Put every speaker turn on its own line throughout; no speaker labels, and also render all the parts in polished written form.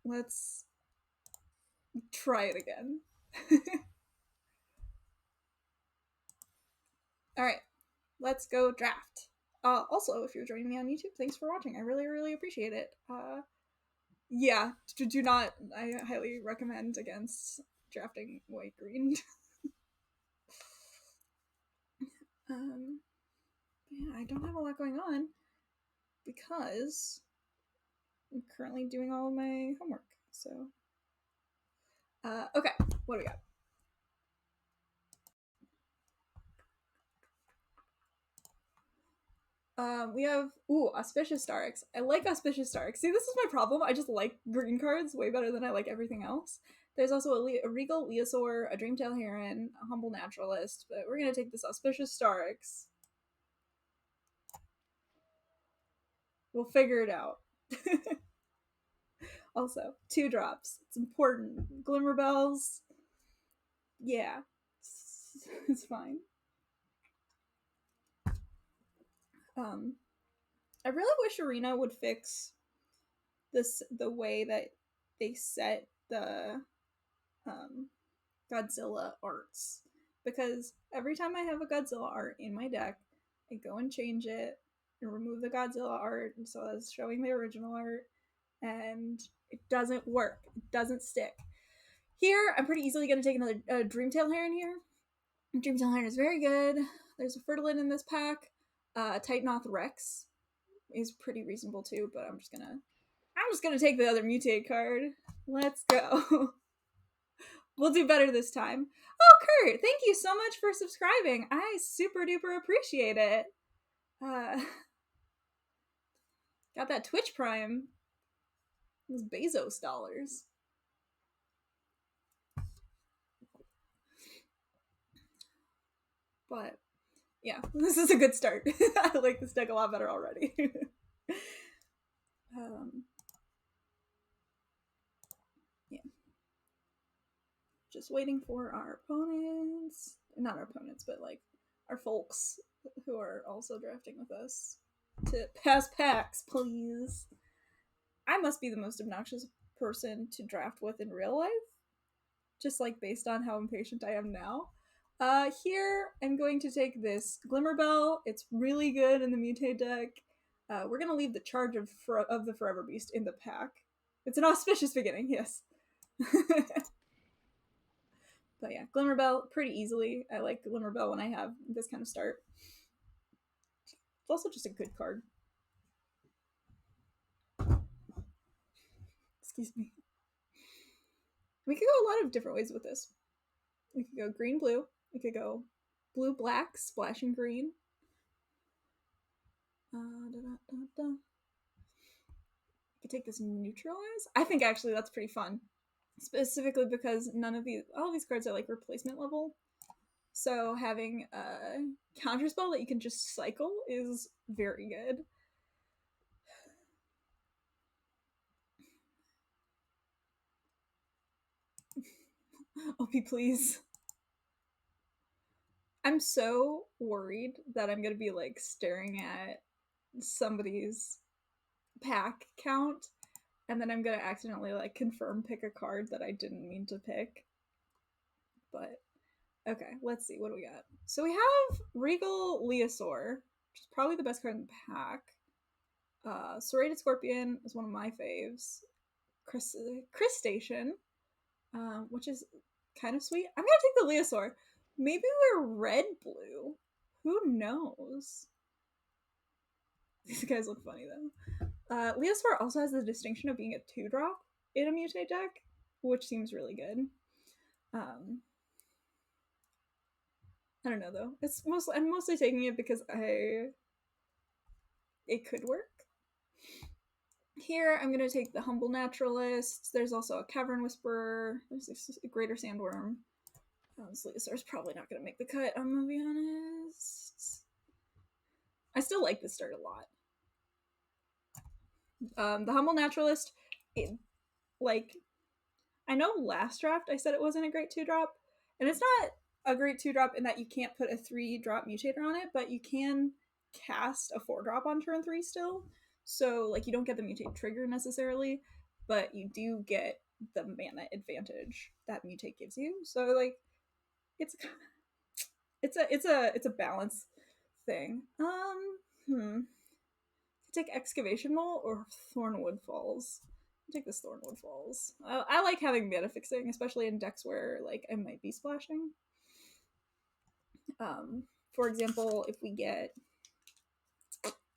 let's try it again. All right, let's go draft. Also, if you're joining me on YouTube, thanks for watching. I really, really appreciate it. Yeah, do not. I highly recommend against drafting white green. Yeah, I don't have a lot going on because I'm currently doing all of my homework. So, okay, what do we got? We have Auspicious Starks. I like Auspicious Starks. See, this is my problem. I just like green cards way better than I like everything else. There's also a Regal Leosaur, a Dreamtail Heron, a Humble Naturalist, but we're gonna take this Auspicious Starks. We'll figure it out. Also, 2 drops. It's important. Glimmer Bells. Yeah, it's fine. I really wish Arena would fix the way that they set the Godzilla arts, because every time I have a Godzilla art in my deck, I go and change it and remove the Godzilla art, and so it's showing the original art, and it doesn't work. It doesn't stick. Here, I'm pretty easily going to take another Dreamtail Heron here. Dreamtail Heron is very good. There's a Fertilin in this pack. Titanoth Rex is pretty reasonable too, but I'm just gonna take the other mutate card. Let's go. We'll do better this time. Oh, Kurt, thank you so much for subscribing. I super duper appreciate it. Got that Twitch Prime. Those Bezos dollars. But yeah, this is a good start. I like this deck a lot better already. Yeah. Just waiting for our opponents. Not our opponents, but like our folks who are also drafting with us to pass packs, please. I must be the most obnoxious person to draft with in real life, just like based on how impatient I am now. Here, I'm going to take this Glimmerbell. It's really good in the Mutate deck. We're going to leave the charge of the Forever Beast in the pack. It's an auspicious beginning, yes. But yeah, Glimmerbell, pretty easily. I like Glimmerbell when I have this kind of start. It's also just a good card. Excuse me. We could go a lot of different ways with this. We could go green-blue. We could go blue-black, splashing green. You could take this neutralize. I think actually that's pretty fun, specifically because all of these cards are like replacement level. So having a counterspell that you can just cycle is very good. OP, please. I'm so worried that I'm gonna be like staring at somebody's pack count, and then I'm gonna accidentally like confirm pick a card that I didn't mean to pick. But okay, let's see what do we got. So we have Regal Leosaur, which is probably the best card in the pack. Serrated Scorpion is one of my faves. Crustacean, which is kind of sweet. I'm gonna take the Leosaur. Maybe we're red-blue. Who knows? These guys look funny though. Leosaur also has the distinction of being a 2-drop in a Mutate deck, which seems really good. I don't know though. I'm mostly taking it because it could work. Here, I'm going to take the Humble Naturalist. There's also a Cavern Whisperer. There's a Greater Sandworm. This Leosaur's probably not going to make the cut, I'm going to be honest. I still like this start a lot. The Humble Naturalist, I know last draft I said it wasn't a great 2-drop, and it's not a great 2-drop in that you can't put a 3-drop Mutator on it, but you can cast a 4-drop on turn 3 still. So, like, you don't get the Mutate trigger necessarily, but you do get the mana advantage that mutate gives you. So like it's it's a balance thing. Take Excavation Mole or Thornwood Falls. I'll take this Thornwood Falls. I like having mana fixing, especially in decks where like I might be splashing. For example, if we get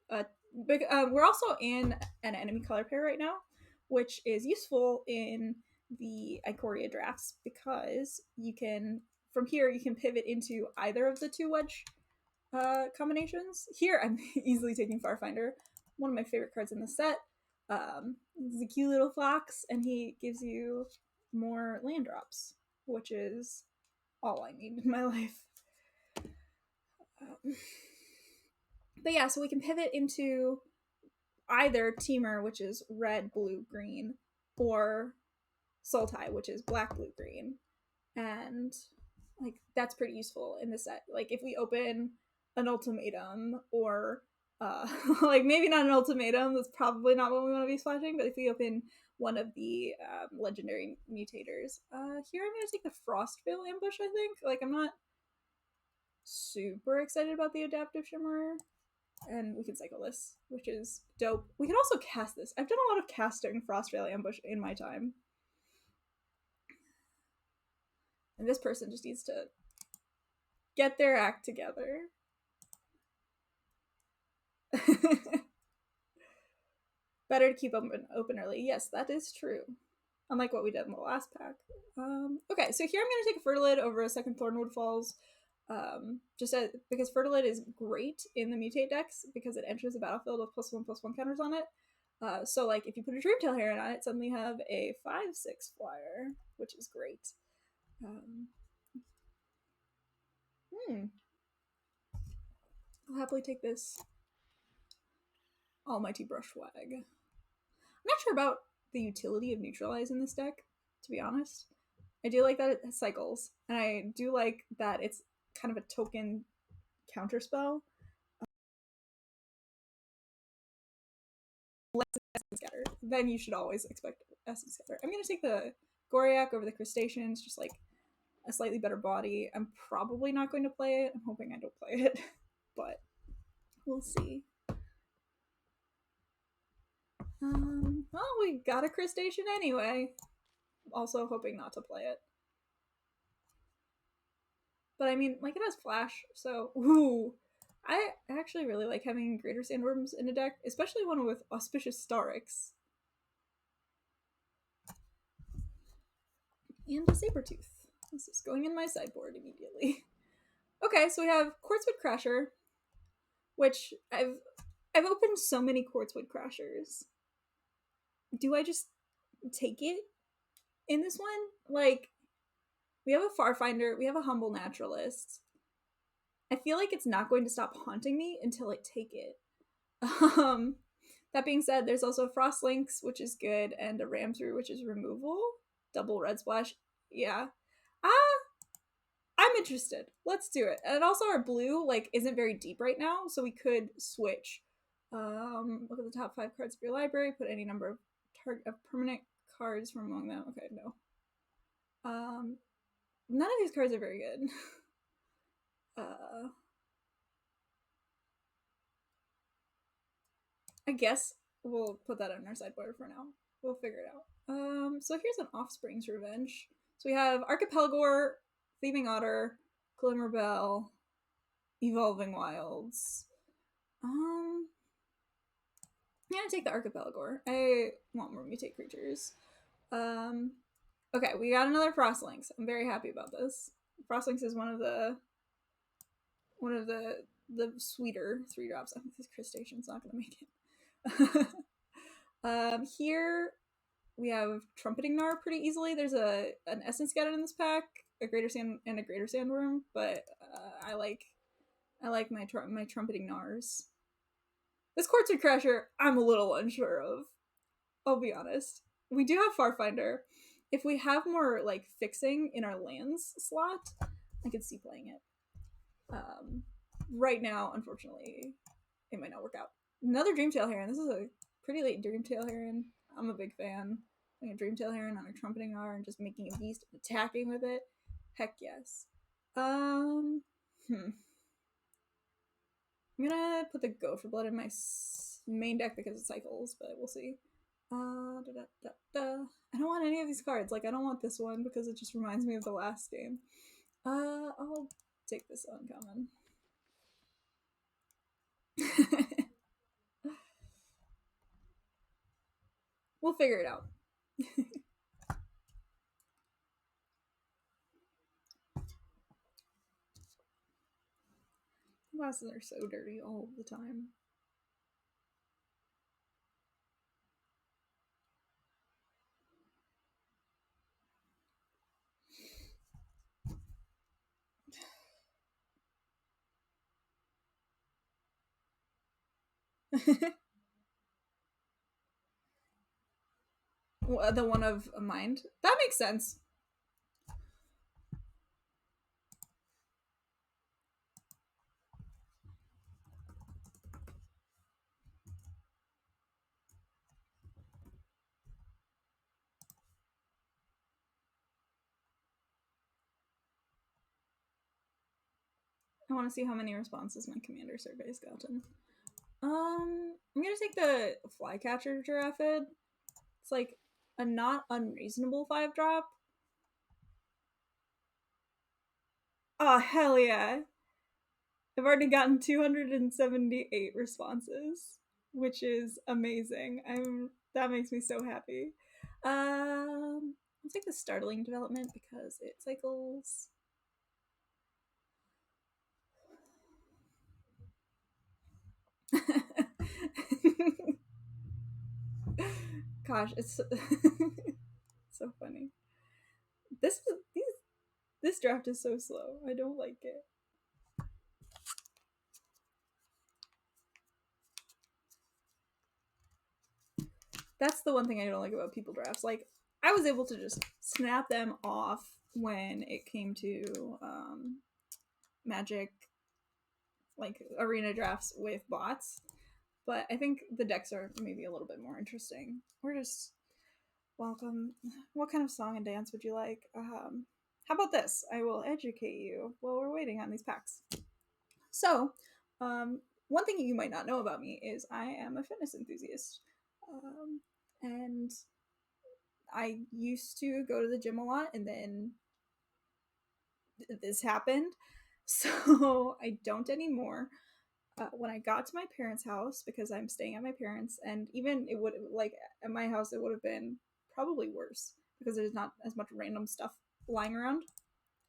we're also in an enemy color pair right now, which is useful in the Ikoria drafts because you can from here you can pivot into either of the two wedge combinations. Here I'm easily taking Farfinder, one of my favorite cards in the set. He's a cute little fox, and he gives you more land drops, which is all I need in my life. But yeah, so we can pivot into either Teamer, which is red, blue, green, or Sultai, which is black, blue, green. And like that's pretty useful in the set. Like if we open an ultimatum or like maybe not an ultimatum, that's probably not what we want to be splashing, but if we open one of the legendary mutators, here I'm gonna take the Frostvale Ambush. I think like I'm not super excited about the Adaptive Shimmer, and we can cycle this, which is dope. We can also cast this. I've done a lot of casting Frostvale Ambush in my time, and this person just needs to get their act together. Better to keep open early. Yes, that is true. Unlike what we did in the last pack. Okay, so here I'm going to take a Fertilid over a second Thornwood Falls. Because Fertilid is great in the mutate decks because it enters the battlefield with +1/+1 counters on it. So like if you put a Dreamtail Heron on it, suddenly you have a 5/6 flyer, which is great. I'll happily take this Almighty Brushwag. I'm not sure about the utility of Neutralize in this deck, to be honest. I do like that it cycles, and I do like that it's kind of a token counterspell. Less Essence Scatter, then you should always expect Essence Scatter. I'm going to take the Goriak over the Crustaceans, just like a slightly better body. I'm probably not going to play it. I'm hoping I don't play it, but we'll see. Well, we got a Crustacean anyway. Also hoping not to play it. But I mean, like, it has Flash, so ooh. I actually really like having Greater Sandworms in a deck, especially one with Auspicious Starix. And a Sabertooth. This is going in my sideboard immediately. Okay, so we have Quartzwood Crasher, which I've opened so many Quartzwood Crashers. Do I just take it in this one? Like, we have a Farfinder, we have a Humble Naturalist. I feel like it's not going to stop haunting me until I take it. That being said, there's also a Frost Lynx, which is good, and a Ramsru, which is removal. Double red splash. Yeah. I'm interested. Let's do it. And also our blue, like, isn't very deep right now, so we could switch. Look at the top 5 cards of your library, put any number of permanent cards from among them. Okay, no. None of these cards are very good. I guess we'll put that on our sideboard for now. We'll figure it out. So here's an Offspring's Revenge. So we have Archipelagor, Thieving Otter, Glimmerbell, Evolving Wilds. I'm gonna take the Archipelagor. I want more mutate creatures. Okay, we got another Frostlynx. I'm very happy about this. Frostlynx is one of the sweeter 3-drops. I think this Crustacean's not gonna make it. Here we have Trumpeting Gnar pretty easily. There's an Essence Scatter in this pack, a Greater Sand and a Greater Sandworm, but I like my Trumpeting Gnars. This Quartzwood Crasher, I'm a little unsure of. I'll be honest. We do have Farfinder. If we have more like fixing in our lands slot, I could see playing it. Right now, unfortunately, it might not work out. Another Dreamtail Heron. This is a pretty late Dreamtail Heron. I'm a big fan. putting a Dreamtail Heron on a Trumpeting R and just making a beast and attacking with it. Heck yes. I'm gonna put the Gopher Blood in my main deck because it cycles, but we'll see. I don't want any of these cards. Like, I don't want this one because it just reminds me of the last game. I'll take this uncommon. We'll figure it out. Glasses are so dirty all the time. The one of a mind? That makes sense. I want to see how many responses my commander survey has gotten. I'm gonna take the Flycatcher Giraffid. It's like a not unreasonable 5-drop. Oh, hell yeah. I've already gotten 278 responses, which is amazing. That makes me so happy. I'll take the Startling Development because it cycles. Gosh, it's so funny. This draft is so slow. I don't like it. That's the one thing I don't like about people drafts. Like, I was able to just snap them off when it came to Magic, like arena drafts with bots. But I think the decks are maybe a little bit more interesting. We're just welcome. What kind of song and dance would you like? How about this? I will educate you while we're waiting on these packs. So, one thing you might not know about me is I am a fitness enthusiast. And I used to go to the gym a lot, and then this happened. So I don't anymore. When I got to my parents' house, because I'm staying at my parents', and even it would, like, at my house, it would have been probably worse because there's not as much random stuff lying around.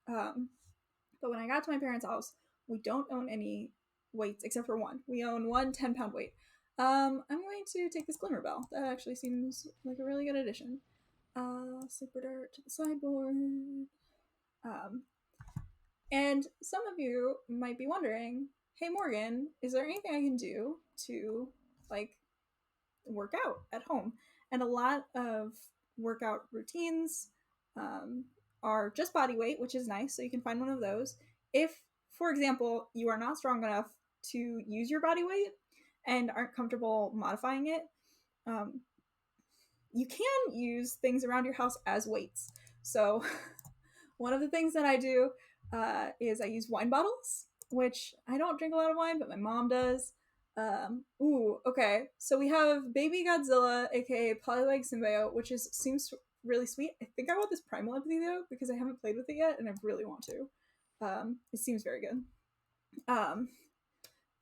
But when I got to my parents' house, we don't own any weights except for one. We own one 10-pound weight. I'm going to take this Glimmer Bell. That actually seems like a really good addition. Sleeper Dart to the sideboard. And some of you might be wondering, hey Morgan, is there anything I can do to like work out at home? And a lot of workout routines are just body weight, which is nice. So you can find one of those. If, for example, you are not strong enough to use your body weight and aren't comfortable modifying it, you can use things around your house as weights. So one of the things that I do is I use wine bottles, which I don't drink a lot of wine, but my mom does. Okay. So we have Baby Godzilla, aka Poliwag Symbiote, which seems really sweet. I think I want this Primal Empathy though, because I haven't played with it yet, and I really want to. It seems very good.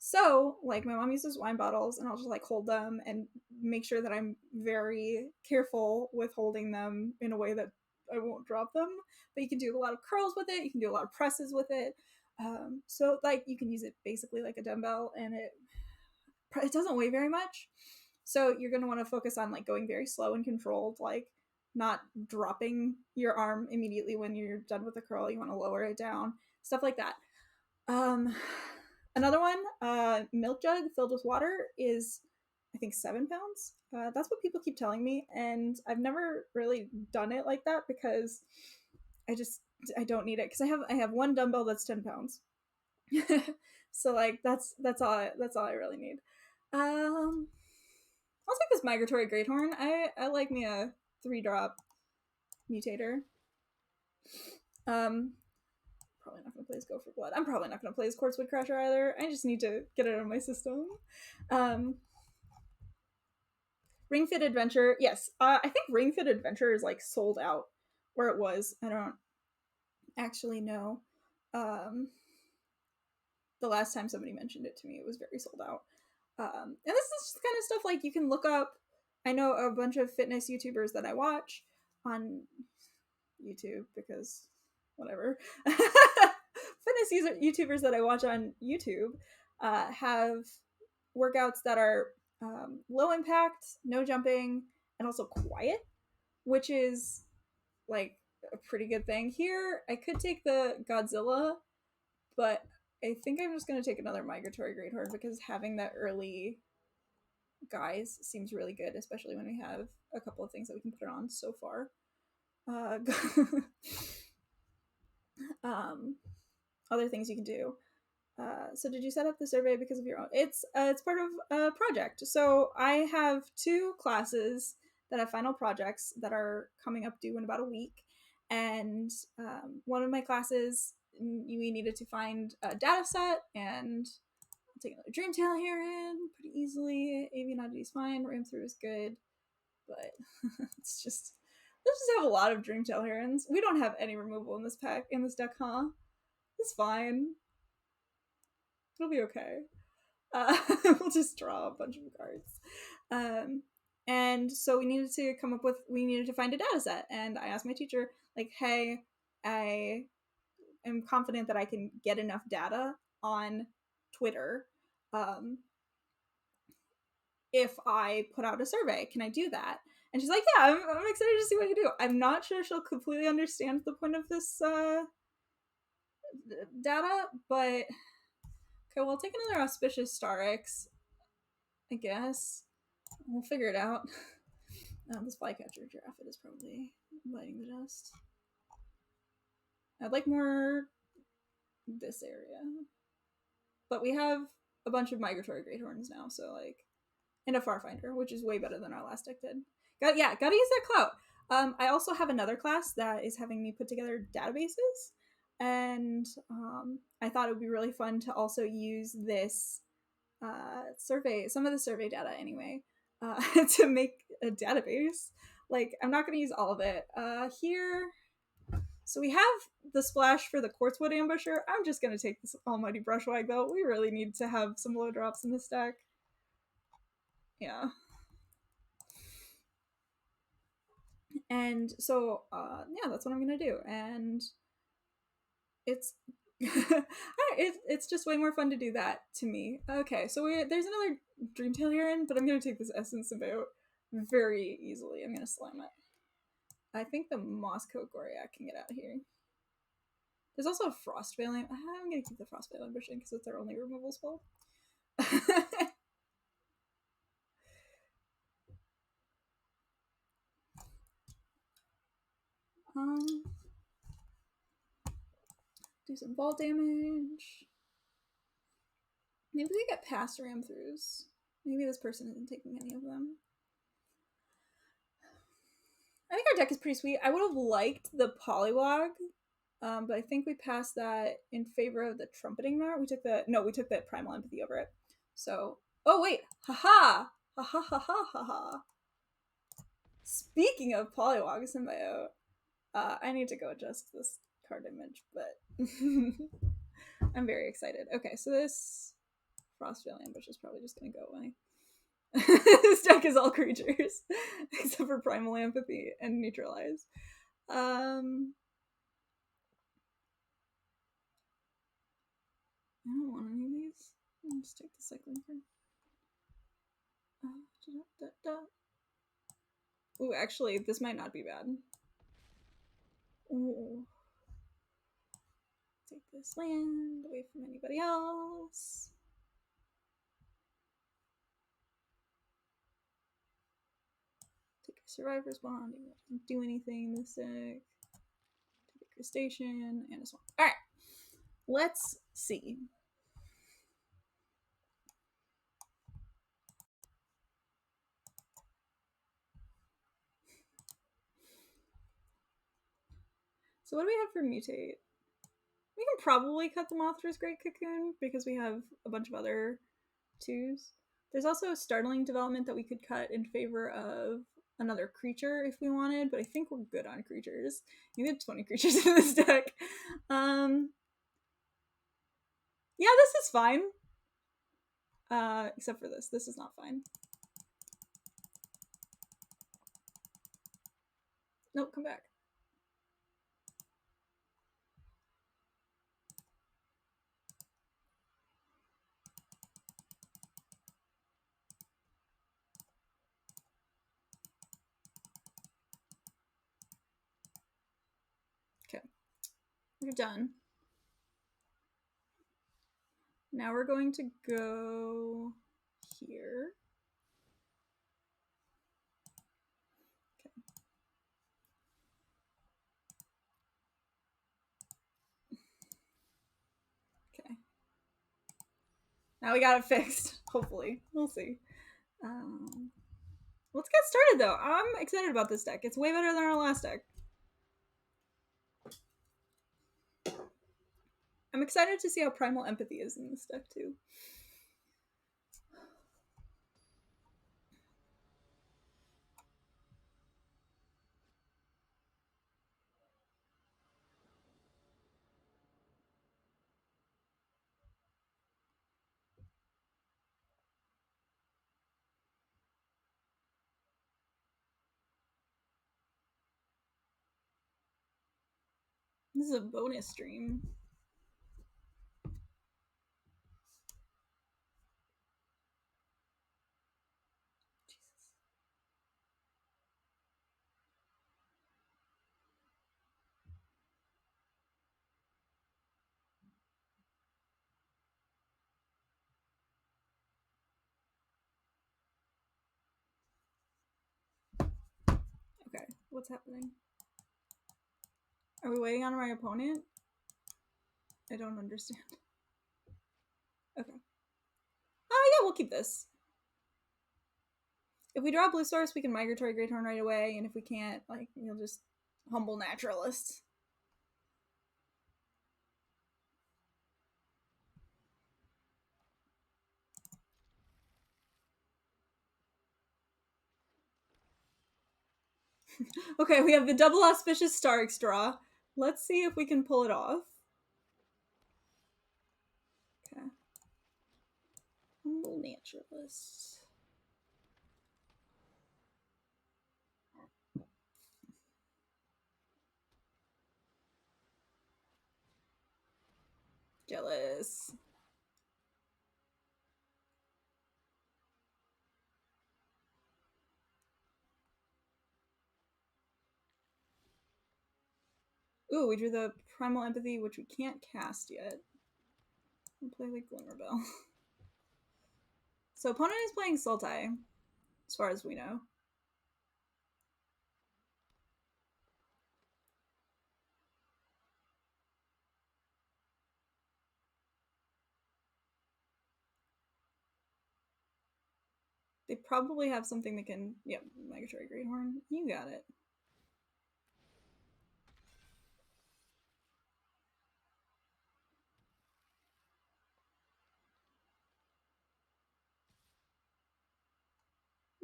So, like, my mom uses wine bottles, and I'll just, like, hold them and make sure that I'm very careful with holding them in a way that I won't drop them. But you can do a lot of curls with it. You can do a lot of presses with it. So, like, you can use it basically like a dumbbell, and it doesn't weigh very much. So you're going to want to focus on, like, going very slow and controlled, like, not dropping your arm immediately when you're done with the curl. You want to lower it down, stuff like that. Another one, milk jug filled with water is, I think, 7 pounds. That's what people keep telling me, and I've never really done it like that because I don't need it, because I have one dumbbell that's 10 pounds. So, like, that's all I really need. I'll take this Migratory Greathorn. I like me a 3-drop mutator. Probably not going to play as Go for Blood. I'm probably not going to play as Quartzwood Crasher either. I just need to get it out of my system. Ring Fit Adventure. Yes, I think Ring Fit Adventure is like sold out where it was. I don't actually know. The last time somebody mentioned it to me, it was very sold out. And this is just kind of stuff like you can look up. I know a bunch of fitness YouTubers that I watch on YouTube because whatever. Fitness YouTubers that I watch on YouTube have workouts that are low impact, no jumping, and also quiet, which is like a pretty good thing. Here, I could take the Godzilla, but I think I'm just going to take another Migratory Greathorn because having that early guys seems really good, especially when we have a couple of things that we can put it on so far. Other things you can do. So did you set up the survey because of your own? It's part of a project. So I have 2 classes that have final projects that are coming up due in about a week, and one of my classes we needed to find a data set, and I'll take another Dreamtail Heron pretty easily. Avian Oddity is fine. Ram Through is good, but it's just let's just have a lot of Dreamtail Herons. We don't have any removal in this pack in this deck, huh? It's fine. It'll be okay. We'll just draw a bunch of cards. And so we needed to find a data set. And I asked my teacher, like, hey, I am confident that I can get enough data on Twitter if I put out a survey. Can I do that? And she's like, yeah, I'm excited to see what you do. I'm not sure she'll completely understand the point of this data, but okay, well, I'll take another Auspicious Starix, I guess. We'll figure it out. This Flycatcher Giraffe is probably biting the dust. I'd like more this area. But we have a bunch of Migratory Greathorns now, so like, and a Farfinder, which is way better than our last deck did. Gotta use that clout. I also have another class that is having me put together databases, and I thought it would be really fun to also use this survey, some of the survey data anyway, to make a database. Like, I'm not going to use all of it. Here, so we have the splash for the Quartzwood Ambusher. I'm just going to take this Almighty Brushwag, though. We really need to have some low drops in this deck. Yeah. And so, yeah, that's what I'm going to do. And it's it's just way more fun to do that to me. Okay, so there's another Dreamtail Heron, but I'm going to take this Essence Symbiote very easily. I'm going to slime it. I think the Mosscoat Goriac can get out of here. There's also a Frostveil. I'm going to keep the Frostveil Ambition because it's our only removal spell. Do some ball damage. Maybe they get past Ram Throughs. Maybe this person isn't taking any of them. I think our deck is pretty sweet. I would have liked the Poliwag, but I think we passed that in favor of the Trumpeting Mart. We took the Primal Empathy over it. So, oh wait, haha, ha ha ha ha ha ha. Speaking of Poliwag Symbiote, I need to go adjust this card image, but I'm very excited. Okay, so this Frostveil Ambush is probably just gonna go away. This deck is all creatures except for Primal Empathy and Neutralize. I don't want any of these. I'll just take the cycling card. Ooh, actually, this might not be bad. Ooh. Take this land away from anybody else. Take a Survivor's Bond. It doesn't do anything this deck. Take a Crustacean and a Swamp. Alright. Let's see. So what do we have for mutate? We can probably cut the Mothra's Great Cocoon because we have a bunch of other 2s. There's also a startling development that we could cut in favor of another creature if we wanted, but I think we're good on creatures. You get 20 creatures in this deck. Yeah, this is fine. Except for this. This is not fine. Nope, come back. Okay. We're done. Now we're going to go here. Okay. Now we got it fixed. Hopefully. We'll see. Let's get started though. I'm excited about this deck. It's way better than our last deck. I'm excited to see how Primal Empathy is in this deck too. This is a bonus stream. Okay, what's happening? Are we waiting on my opponent? I don't understand. Okay. Yeah, we'll keep this. If we draw Blue Source, we can Migratory Greathorn right away, and if we can't, like, we'll just Humble Naturalist. Okay, we have the double Auspicious Starix draw. Let's see if we can pull it off. Okay. Humble Naturalist. Jealous. Ooh, we drew the Primal Empathy, which we can't cast yet. We'll play like Glimmerbell. So opponent is playing Sultai, as far as we know. They probably have something that can... Yep, Migratory Greathorn. You got it.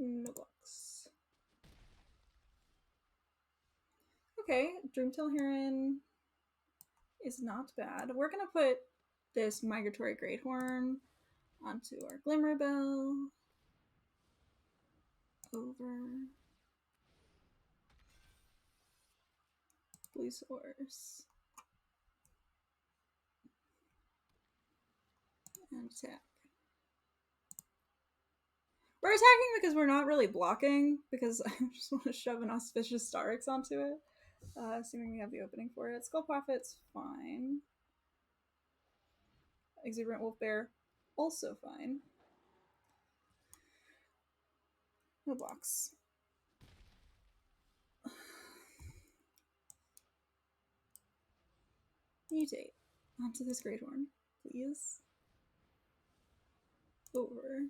No blocks. Okay, Dreamtail Heron is not bad. We're gonna put this Migratory Greathorn onto our Glimmerbell. Over. Blue Source. And attack. We're attacking because we're not really blocking, because I just want to shove an Auspicious Starix onto it. Assuming we have the opening for it. Skull Prophet's fine. Exuberant Wolf Bear, also fine. No blocks. Mutate onto this Greathorn, please. Over.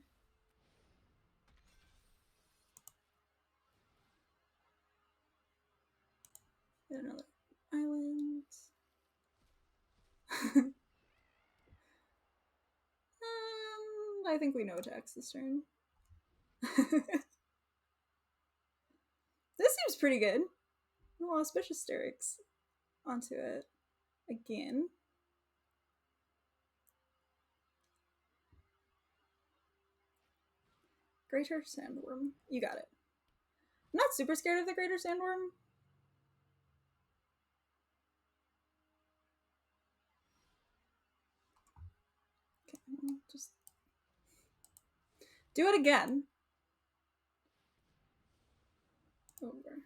And another island. I think we know attacks this turn. This seems pretty good. Oh, auspicious Hysterics onto it again. Greater Sandworm. You got it. I'm not super scared of the Greater Sandworm. Okay, I'll just do it again. Over.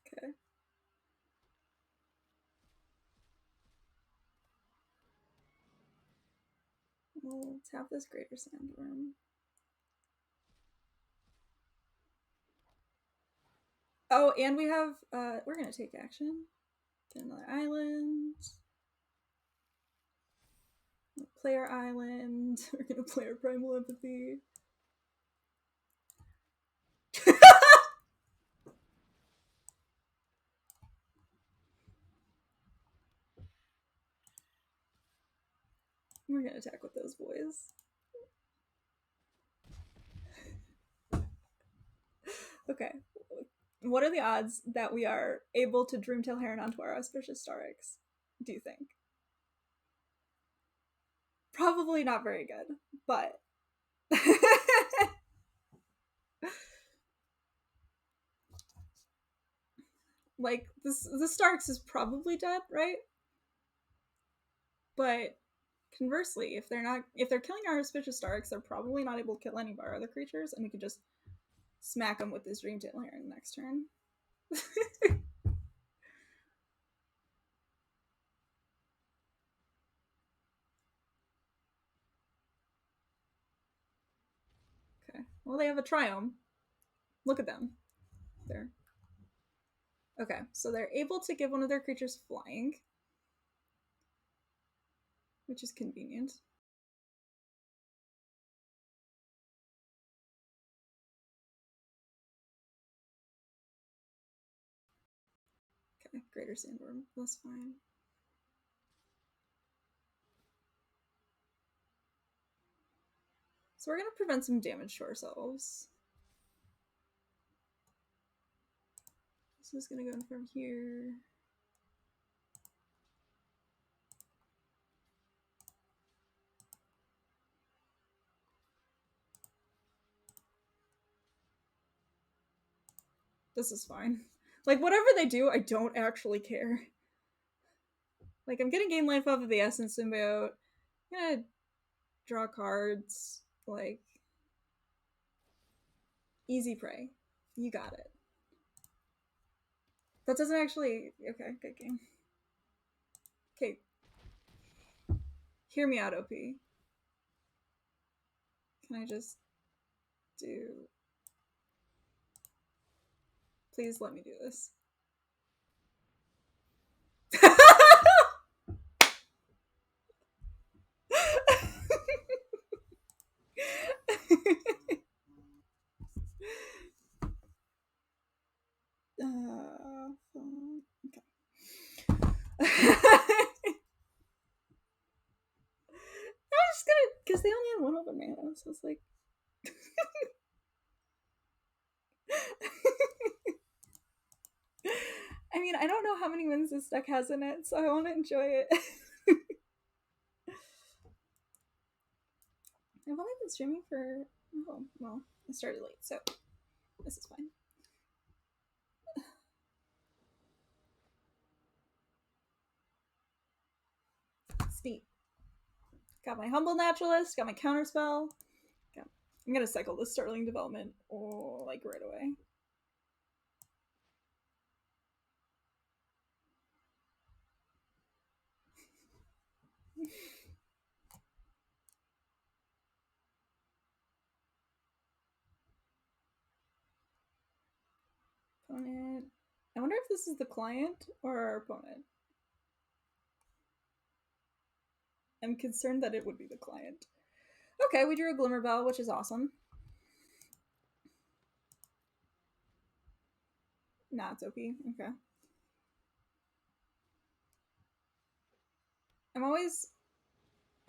Okay. We'll tap this Greater Sandworm. Oh, and we have, we're gonna take action. Get another island. We'll play our island. We're gonna play our Primal Empathy. We're gonna attack with those boys. Okay. What are the odds that we are able to Dreamtail Heron onto our Auspicious Starix, do you think? Probably not very good, but... like, the Starix is probably dead, right? But conversely, if they're killing our Auspicious Starix, they're probably not able to kill any of our other creatures, and we could just smack them with this Dreamtail Heron next turn. Okay. Well, they have a Triome. Look at them. There. Okay, so they're able to give one of their creatures flying, which is convenient. Okay, Greater Sandworm. That's fine. So we're going to prevent some damage to ourselves. This is going to go in from here. This is fine. Like, whatever they do, I don't actually care. Like, I'm getting gain life off of the Essence Symbiote. I'm gonna draw cards. Like, easy prey. You got it. That doesn't actually... Okay, good game. Okay. Hear me out, OP. Can I just do... Please let me do this. Okay. I'm just gonna, because they only had one open mana, so it's like... I mean, I don't know how many wins this deck has in it, so I want to enjoy it. I've only been streaming for... Oh, well, I started late, so this is fine. Sweet. Got my Humble Naturalist, got my Counterspell. Okay. I'm gonna cycle this Startling Development, like, right away. Opponent. I wonder if this is the client or our opponent. I'm concerned that it would be the client. Okay, we drew a Glimmerbell, which is awesome. Nah, it's OP. Okay. I'm always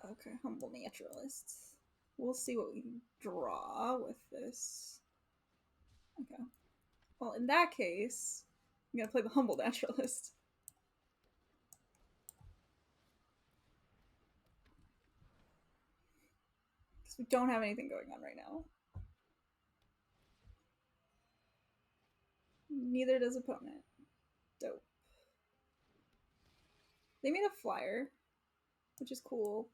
okay. Humble naturalists. We'll see what we can draw with this. Okay. Well, in that case, I'm gonna play the humble naturalist. Because we don't have anything going on right now. Neither does opponent. Dope. They made a flyer, which is cool.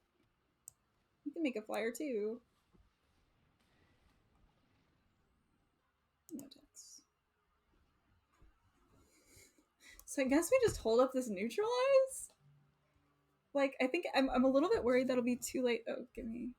You can make a flyer too. No text. So I guess we just hold up this neutralize? Like, I think I'm a little bit worried that'll be too late. Oh, give me.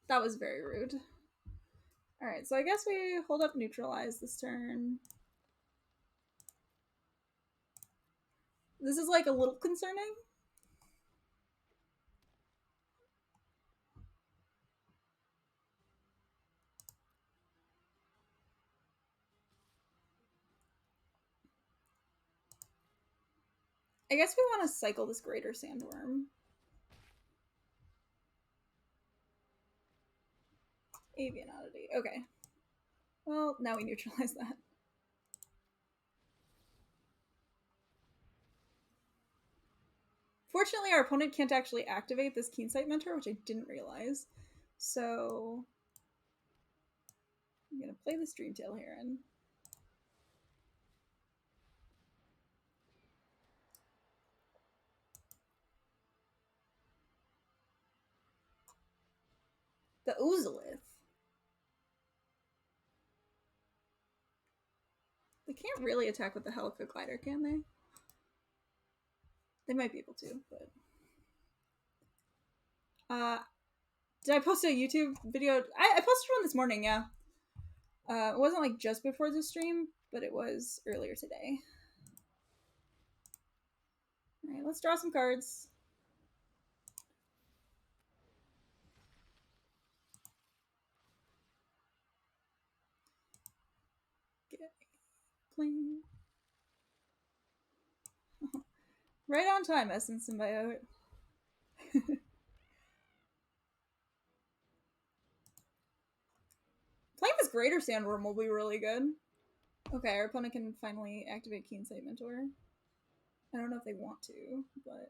That was very rude. Alright, so I guess we hold up neutralize this turn. This is like a little concerning. I guess we want to cycle this greater sandworm. Avian oddity. Okay. Well, now we neutralize that. Fortunately, our opponent can't actually activate this Keensight Mentor, which I didn't realize. So I'm going to play this Dreamtail Heron. The Oozolith. They can't really attack with the Helica Glider, can they? They might be able to, but... Did I post a YouTube video? I posted one this morning, yeah. It wasn't like just before the stream, but it was earlier today. All right, let's draw some cards. Get clean. Right on time, Essence Symbiote. Playing this Greater Sandworm will be really good. Okay, our opponent can finally activate Keensight Mentor. I don't know if they want to, but...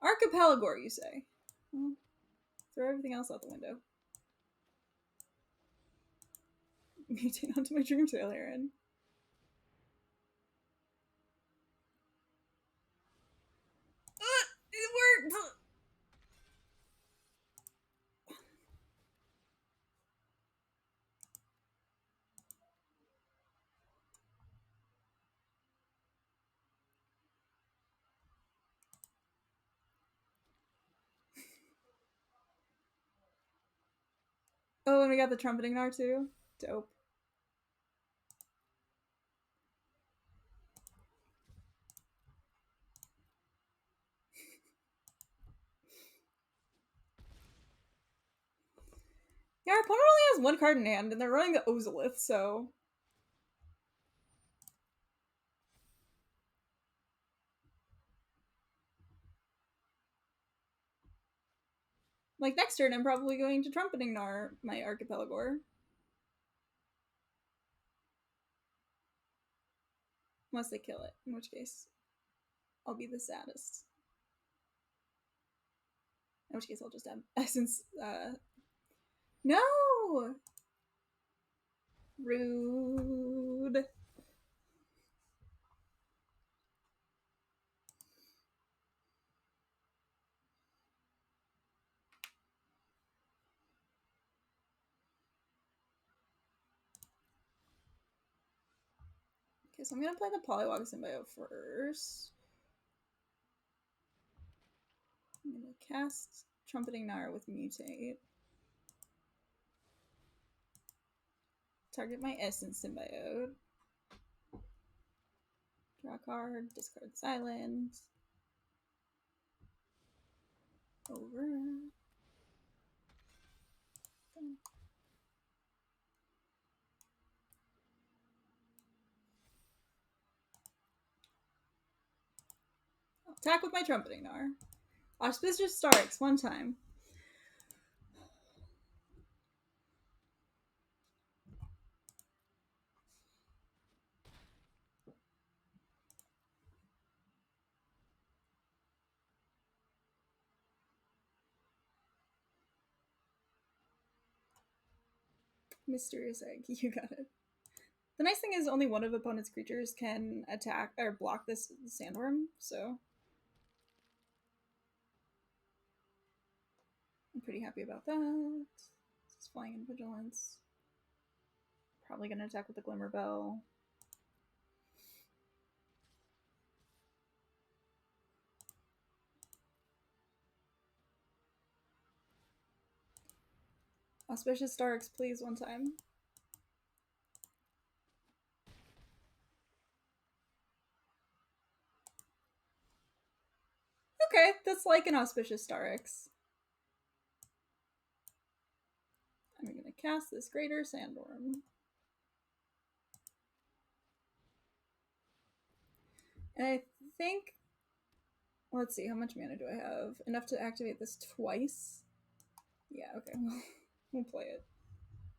Archipelago, you say? Well, throw everything else out the window. Mutate onto my Dreamtail Heron. It worked! Oh, and we got the Trumpeting Gnar too? Dope. Yeah, our opponent only has one card in hand, and they're running the Oozolith, so... Like, next turn, I'm probably going to Trumpeting Gnar my Archipelago. Unless they kill it, in which case, I'll be the saddest. In which case, I'll just have Essence, No! Rude. Okay, so I'm gonna play the Poliwag Symbiote first. cast Trumpeting Gnar with Mutate. Target my Essence Symbiote. Draw a card, discard Silence. Over. Attack with my Trumpeting Gnar. Auspicious Starks, one time. Mysterious Egg, you got it. The nice thing is only one of opponent's creatures can attack or block this Sandworm, so I'm pretty happy about that. It's flying in Vigilance. Probably gonna attack with the Glimmer Bell. Auspicious Starks, please, one time. Okay, that's like an Auspicious Starks. I'm gonna cast this Greater Sandworm. And I think, let's see, how much mana do I have? Enough to activate this twice? Yeah, okay, we'll play it.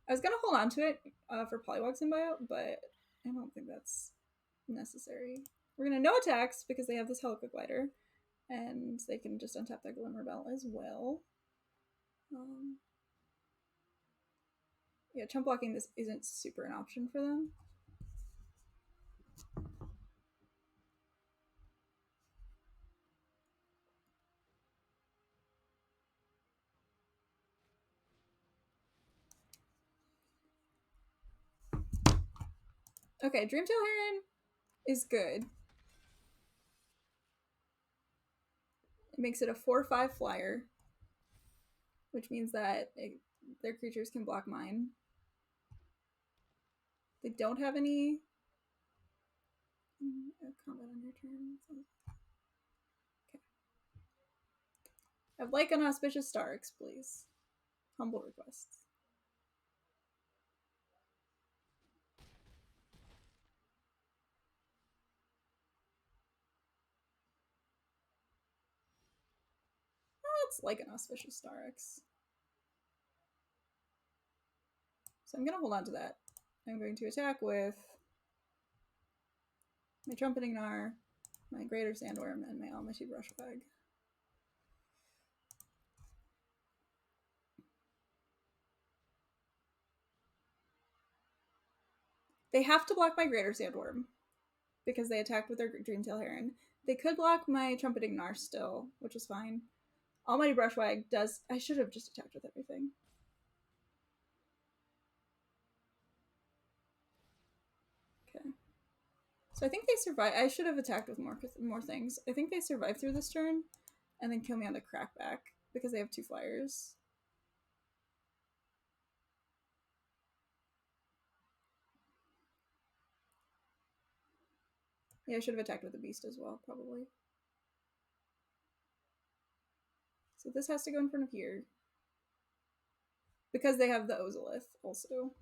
I was gonna hold on to it for Polywog Symbiote, but I don't think that's necessary. We're gonna no attacks because they have this Helica Glider, and they can just untap their Glimmer Bell as well. Yeah, chump blocking this isn't super an option for them. Okay, Dreamtail Heron is good. It makes it a 4/5 flyer, which means that their creatures can block mine. They don't have any combat on your turn. Okay. I'd like an Auspicious Starks, please. Humble requests. That's like an Auspicious Starks. So I'm going to hold on to that. I'm going to attack with my Trumpeting Gnar, my Greater Sandworm, and my Almighty Brushwag. They have to block my Greater Sandworm because they attacked with their Dreamtail Heron. They could block my Trumpeting Gnar still, which is fine. Almighty Brushwag does... I should have just attacked with everything. Okay. So I think they survive. I should have attacked with more things. I think they survive through this turn and then kill me on the Crackback because they have 2 flyers. Yeah, I should have attacked with the Beast as well, probably. So this has to go in front of here. Because they have the Ozolith also.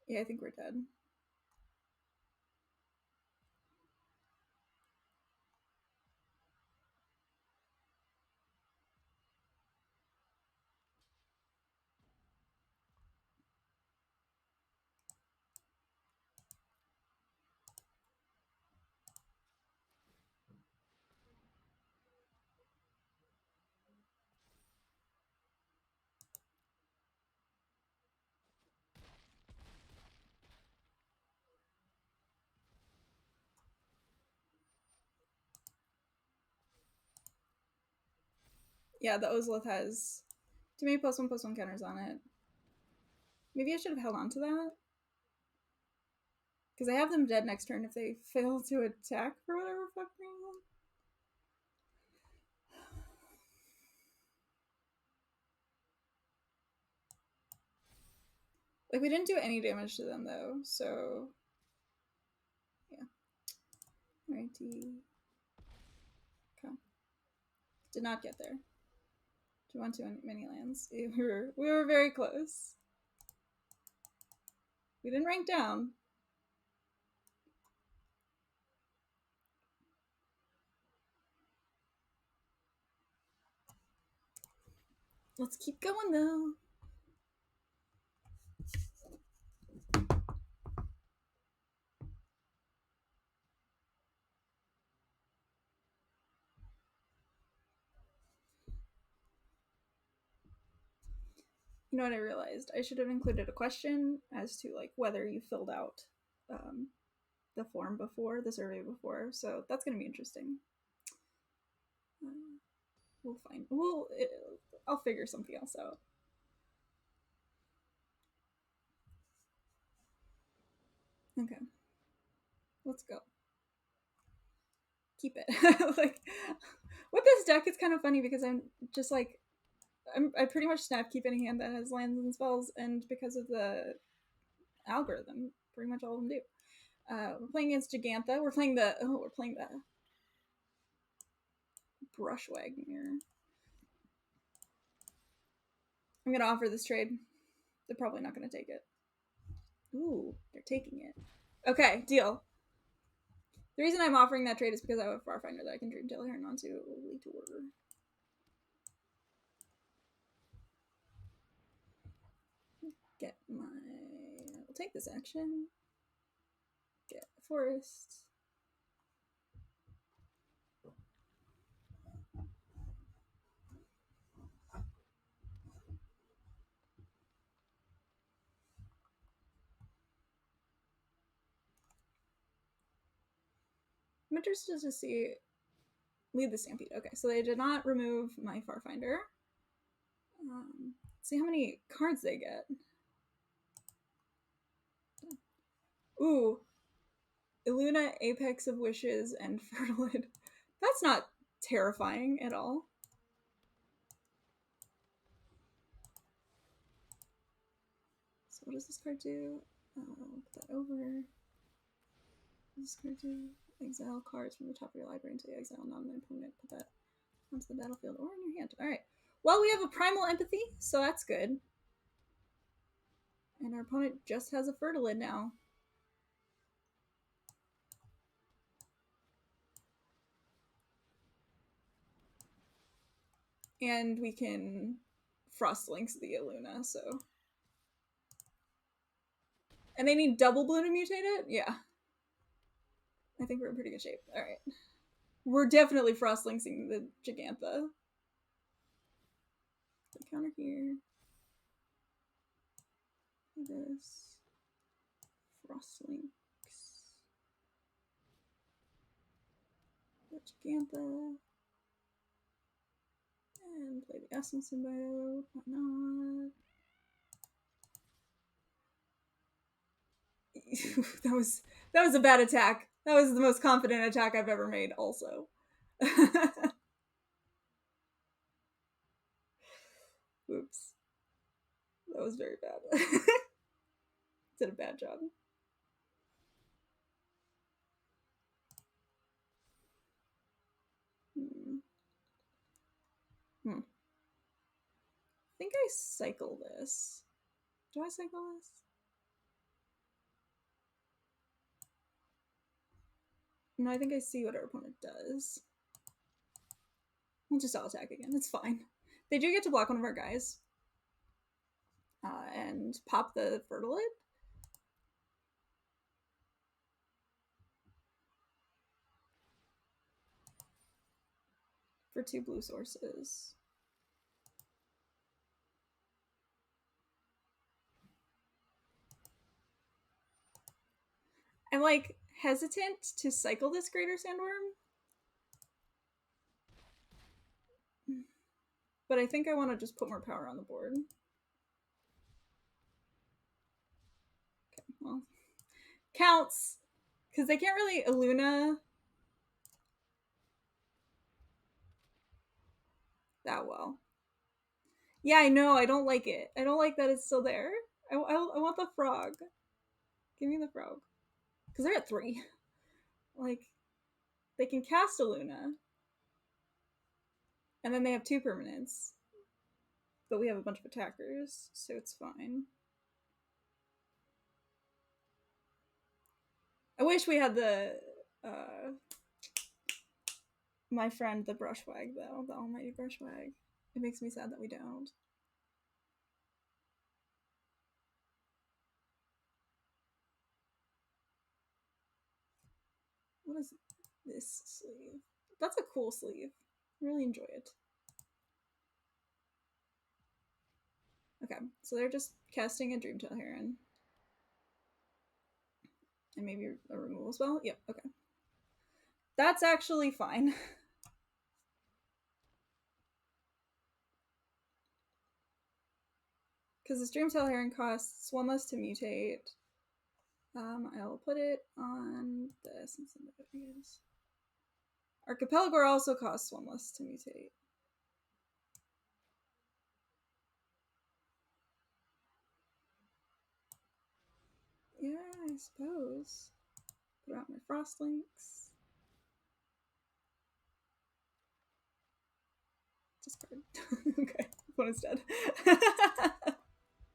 Yeah, I think we're dead. Yeah, the Ozolith has Too many +1/+1 counters on it. Maybe I should have held on to that. Because I have them dead next turn if they fail to attack for whatever fuck reason. Like, we didn't do any damage to them, though, so... yeah. Righty. Okay. Did not get there. Do you want too many lands? We were very close. We didn't rank down. Let's keep going, though. You know what I realized? I should have included a question as to like whether you filled out the form before, the survey before. So that's going to be interesting. We'll find. I'll figure something else out. Okay. Let's go. Keep it. Like, with this deck, it's kind of funny because I'm just like, I pretty much snap keep any hand that has lands and spells, and because of the algorithm, pretty much all of them do. We're playing against Gigantha. We're playing the Brush Wagner. I'm gonna offer this trade. They're probably not gonna take it. Ooh, they're taking it. Okay, deal. The reason I'm offering that trade is because I have a Farfinder that I can Dreamtail Heron onto Litor. Get my... I'll take this action. Get Forest. I'm interested to see... Lead the Stampede. Okay, so they did not remove my Farfinder. See how many cards they get. Ooh. Illuna, Apex of Wishes, and Fertilid. That's not terrifying at all. So what does this card do? Put that over. What does this card do? Exile cards from the top of your library until you exile non-opponent. Put that onto the battlefield or in your hand. Alright. Well, we have a Primal Empathy, so that's good. And our opponent just has a Fertilid now. And we can Frostlinks the Illuna, so... And they need double blue to mutate it? Yeah. I think we're in pretty good shape. Alright. We're definitely Frostlinksing the Gigantha. The counter here. This. Frostlinks. The Gigantha. And play the Essence Symbiote. Why not? that was a bad attack. That was the most confident attack I've ever made, also. Oops. That was very bad. Did a bad job. I think I cycle this. Do I cycle this? No, I think I see what our opponent does. We'll just all attack again. It's fine. They do get to block one of our guys. And pop the Fertilid. For 2 blue sources. I'm like hesitant to cycle this Greater Sandworm. but I think I want to just put more power on the board. Okay, well, counts, because they can't really Illuna that well. Yeah, I know. I don't like it. I don't like that it's still there. I want the frog. Give me the frog. Because they're at 3. Like, they can cast a Luna. And then they have 2 permanents. But we have a bunch of attackers, so it's fine. I wish we had the my friend the Brushwag, though. The almighty Brushwag. It makes me sad that we don't. What is this sleeve? That's a cool sleeve. I really enjoy it. Okay, so they're just casting a Dreamtail Heron. And maybe a removal as well? Yep, okay. That's actually fine. Because this Dreamtail Heron costs 1 less to mutate. I'll put it on this and send it, I guess. Archipelagor also costs 1 less to mutate. Yeah, I suppose. Put out my Frostlinks. Discard. Okay, one is dead.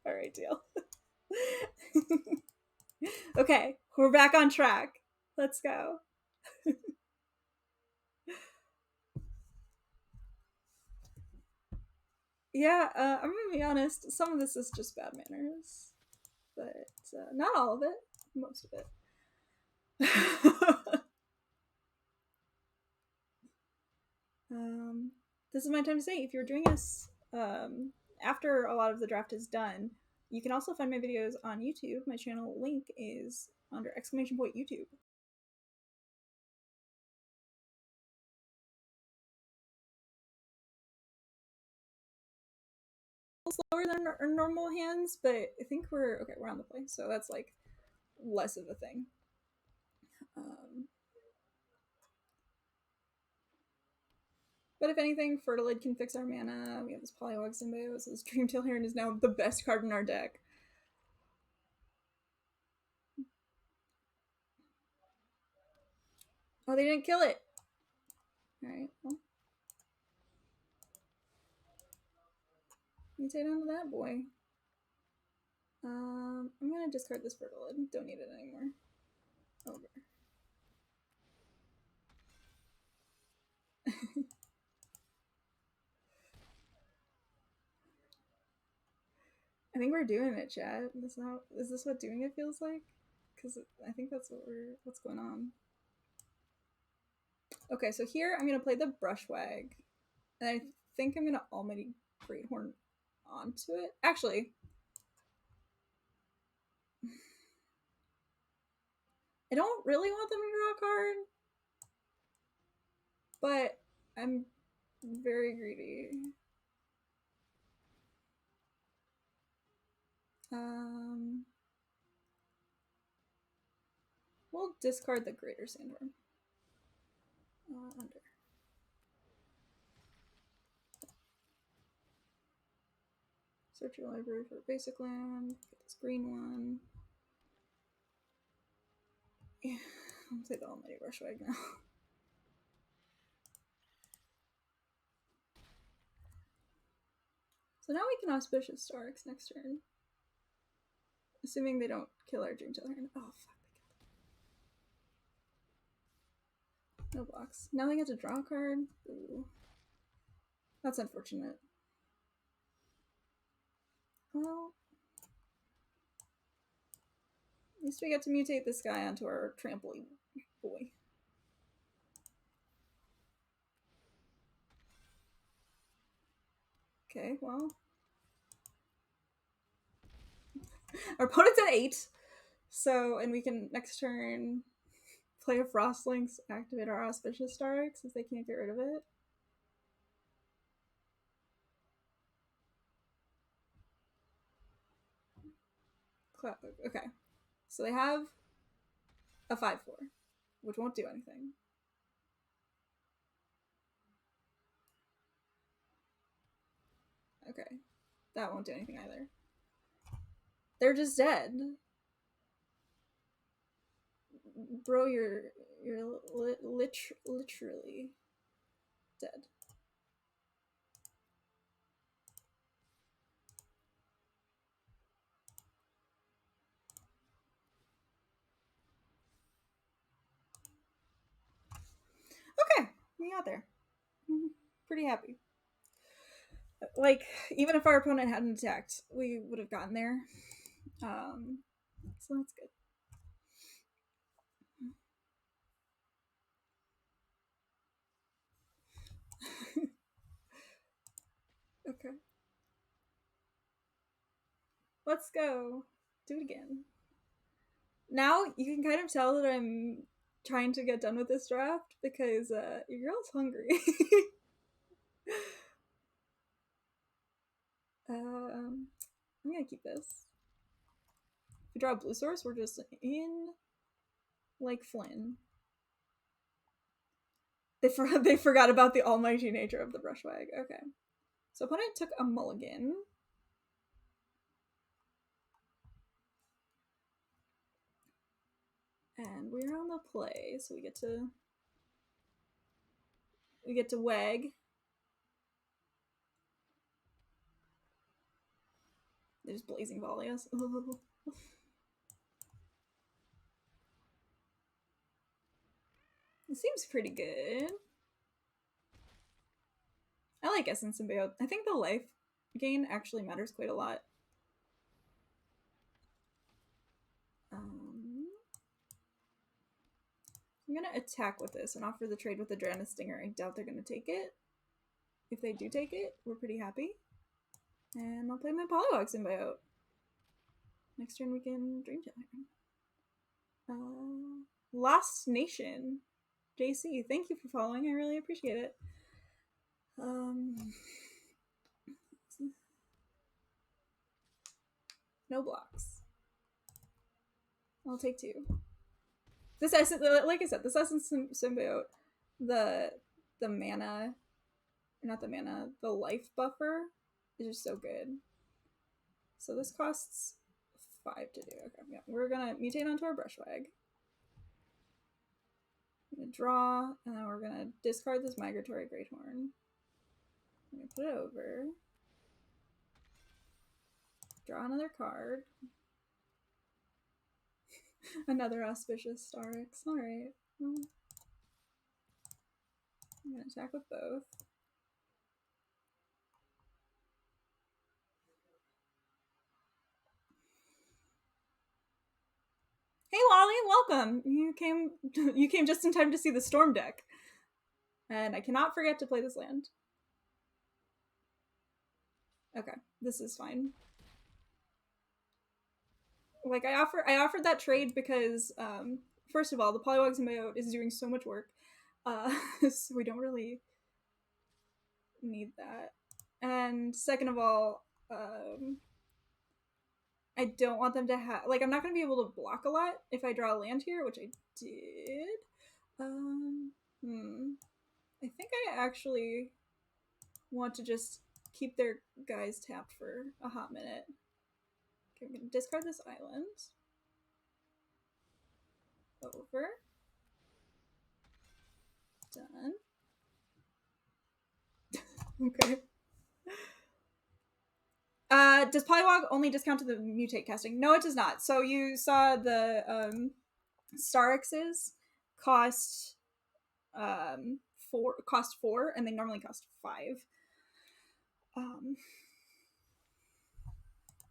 Alright, deal. Okay, we're back on track. Let's go. Yeah, I'm gonna be honest, some of this is just bad manners. But not all of it, most of it. This is my time to say, if you're doing this after a lot of the draft is done, you can also find my videos on YouTube. My channel link is under !YouTube. Slower than our normal hands, but I think we're on the play, so that's like less of a thing. But if anything, Fertilid can fix our mana. We have this Poliwag Symbiote, so this Dreamtail Heron is now the best card in our deck. Oh, they didn't kill it! Alright, well. Mutate onto that boy. I'm gonna discard this Fertilid. Don't need it anymore. Over. I think we're doing it, chat. Is this what doing it feels like? Because I think that's what's going on. Okay, so here I'm gonna play the Brushwag, and I think I'm gonna Almighty Greathorn onto it. Actually, I don't really want them to draw a card, but I'm very greedy. We'll discard the Greater Sandworm. Under. Search your library for basic land. Get this green one. Yeah, I'll play the Almighty Brushwag now. So now we can Auspicious Starks next turn. Assuming they don't kill our Dreamtail Heron. Oh, fuck. No blocks. Now they get to draw a card. Ooh. That's unfortunate. Well, at least we get to mutate this guy onto our trampoline boy. Okay, well. Our opponent's at 8. So, and we can next turn play a Frostlinks, activate our Auspicious Starks if they can't get rid of it. Okay. So they have a 5/4, which won't do anything. Okay. That won't do anything either. They're just dead. Bro, you're literally dead. Okay, we got there. Pretty happy. Like, even if our opponent hadn't attacked, we would have gotten there. So that's good. Okay. Let's go. Do it again. Now you can kind of tell that I'm trying to get done with this draft because your girl's hungry. I'm gonna keep this. If we draw a blue source, we're just in like Flynn. They forgot about the almighty nature of the brushwag. Okay. So opponent took a mulligan. And we're on the play, so we get to wag. There's blazing volleys. It seems pretty good. I like Essence Symbiote. I think the life gain actually matters quite a lot. I'm gonna attack with this and offer the trade with the Drana Stinger. I doubt they're gonna take it. If they do take it, we're pretty happy. And I'll play my Polywog Symbiote. Next turn we can Dream Chiller. Lost Nation. JC, thank you for following. I really appreciate it. No blocks. I'll take 2. This essence, like I said, this Essence Symbiote, the mana, not the mana, the life buffer is just so good. So this costs 5 to do. Okay, yeah, we're gonna mutate onto our Brushwag. I'm gonna draw, and then we're gonna discard this Migratory Greathorn. I'm gonna put it over. Draw another card. Another Auspicious Starix. Alright. Well, I'm gonna attack with both. Hey Wally, welcome! You came just in time to see the Storm deck. And I cannot forget to play this land. Okay, this is fine. Like I offered that trade because first of all, the Polywog Symbiote is doing so much work. So we don't really need that. And second of all, I don't want them to have like I'm not gonna be able to block a lot if I draw a land here, which I did. I think I actually want to just keep their guys tapped for a hot minute. Okay, I'm gonna discard this island. Over. Done. Okay. Does Polywog only discount to the mutate casting? No, it does not. So you saw the Starixes cost 4, and they normally cost 5.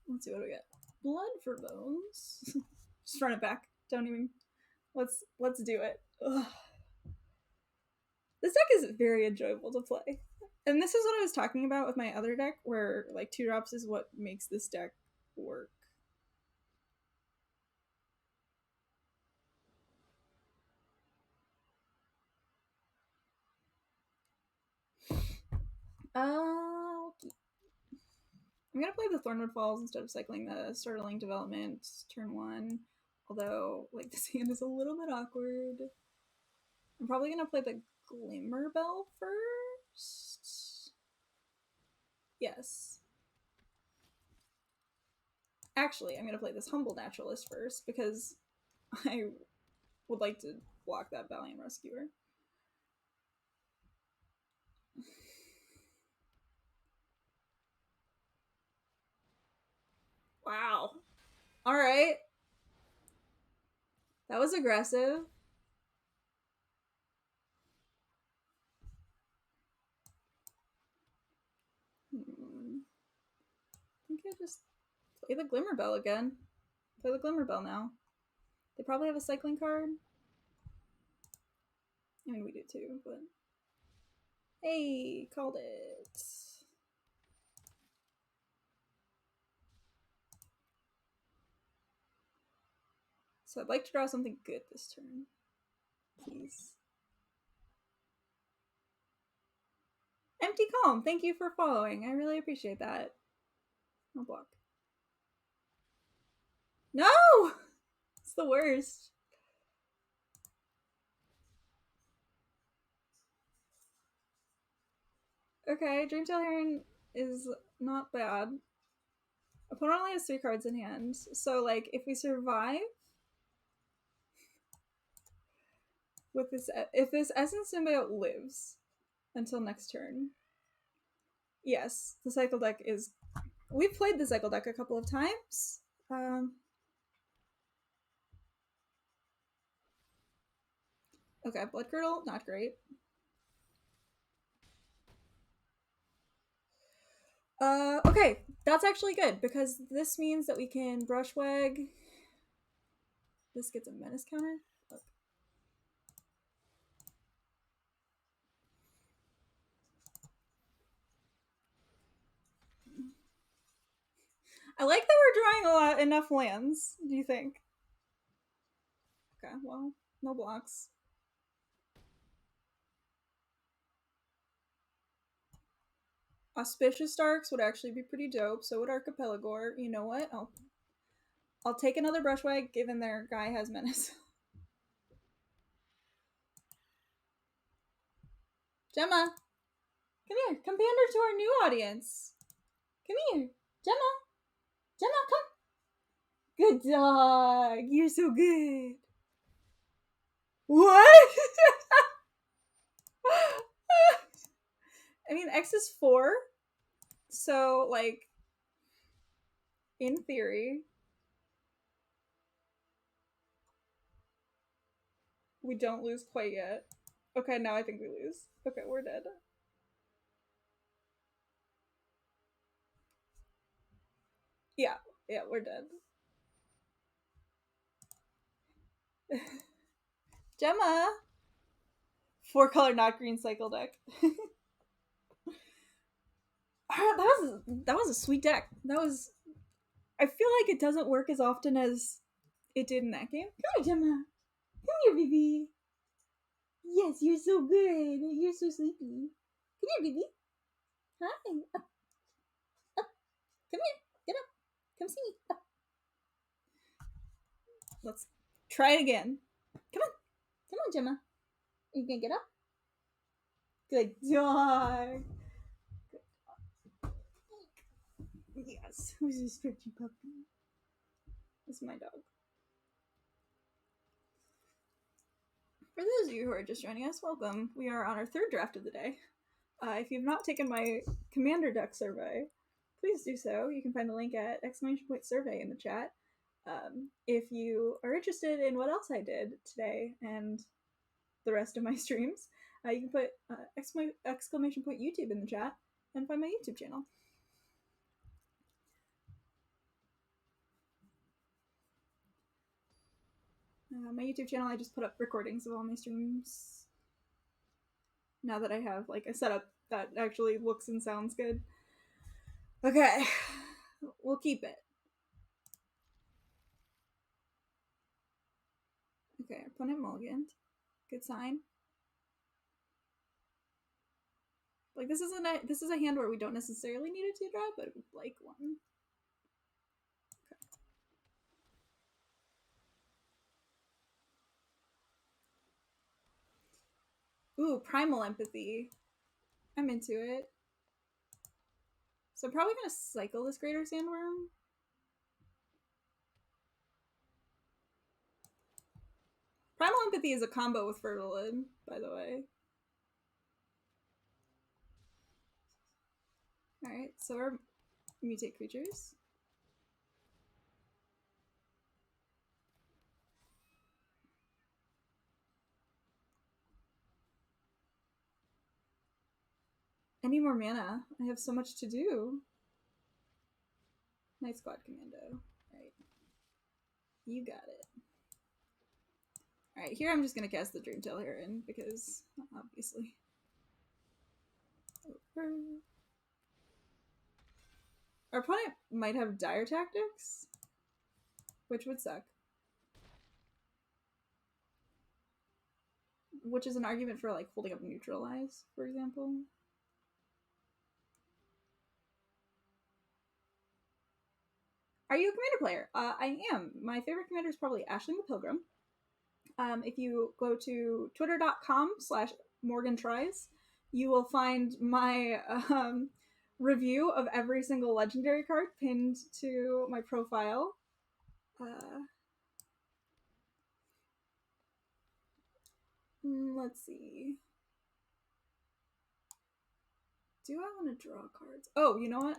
Let's see what we get. Blood for Bones. Just run it back. Don't even. Let's do it. Ugh. This deck is very enjoyable to play. And this is what I was talking about with my other deck, where like 2 drops is what makes this deck work. I'm gonna play the Thornwood Falls instead of cycling the Startling Development turn 1. Although, like, this hand is a little bit awkward. I'm probably gonna play the Glimmer Bell first. Yes. Actually, I'm gonna play this Humble Naturalist first because I would like to block that Valiant Rescuer. Wow. Alright. That was aggressive. I think I just play the Glimmer Bell again. Play the Glimmer Bell now. They probably have a cycling card. I mean, we do too, but... Hey, called it. So I'd like to draw something good this turn. Please. Empty Calm, thank you for following. I really appreciate that. No block. No! It's the worst. Okay, Dreamtail Heron is not bad. Opponent only has 3 cards in hand. So, like, if we survive with this, if this Essence Symbiote lives until next turn, yes, the cycle deck is... We've played the cycle deck a couple of times. Okay, Blood Curdle, not great. Okay, that's actually good because this means that we can Brushwag. This gets a menace counter. Look. I like that we're drawing enough lands. Do you think? Okay, well, no blocks. Auspicious Darks would actually be pretty dope. So would Archipelagore. You know what? I'll take another Brushwag given their guy has menace. Gemma, come here. Come pander to our new audience. Come here, Gemma. Gemma, come. Good dog. You're so good. What? I mean, X is 4. So, like, in theory, we don't lose quite yet. Okay, now I think we lose. Okay, we're dead. Yeah, we're dead. Gemma! 4-color not green cycle deck. That was a sweet deck. That was... I feel like it doesn't work as often as it did in that game. Come here, Gemma. Come here, baby. Yes, you're so good. You're so sleepy. Come here, baby. Hi. Up. Up. Come here. Get up. Come see me. Up. Let's try it again. Come on. Come on, Gemma. Are you gonna get up? Good dog. Yes. Who's a stretchy puppy? It's my dog. For those of you who are just joining us, welcome. We are on our 3rd draft of the day. If you've not taken my Commander deck survey, please do so. You can find the link at !survey in the chat. If you are interested in what else I did today and the rest of my streams, you can put !YouTube in the chat and find my YouTube channel. My YouTube channel, I just put up recordings of all my streams. Now that I have like a setup that actually looks and sounds good. Okay, we'll keep it. Okay, opponent mulliganed. Good sign. Like this is a hand where we don't necessarily need a 2-drop, but we'd like one. Okay. Ooh, Primal Empathy. I'm into it. So I'm probably gonna cycle this Greater Sandworm. Primal Empathy is a combo with Fertilid, by the way. Alright, so our mutate creatures. I need more mana. I have so much to do. Night Squad Commando. Right. You got it. Alright, here I'm just gonna cast the Dreamtail Heron because obviously. Our opponent might have Dire Tactics, which would suck. Which is an argument for like holding up Neutralize, for example. Are you a commander player? I am. My favorite commander is probably Ashling the Pilgrim. If you go to twitter.com/MorganTries, you will find my review of every single legendary card pinned to my profile. Let's see. Do I want to draw cards? Oh, you know what?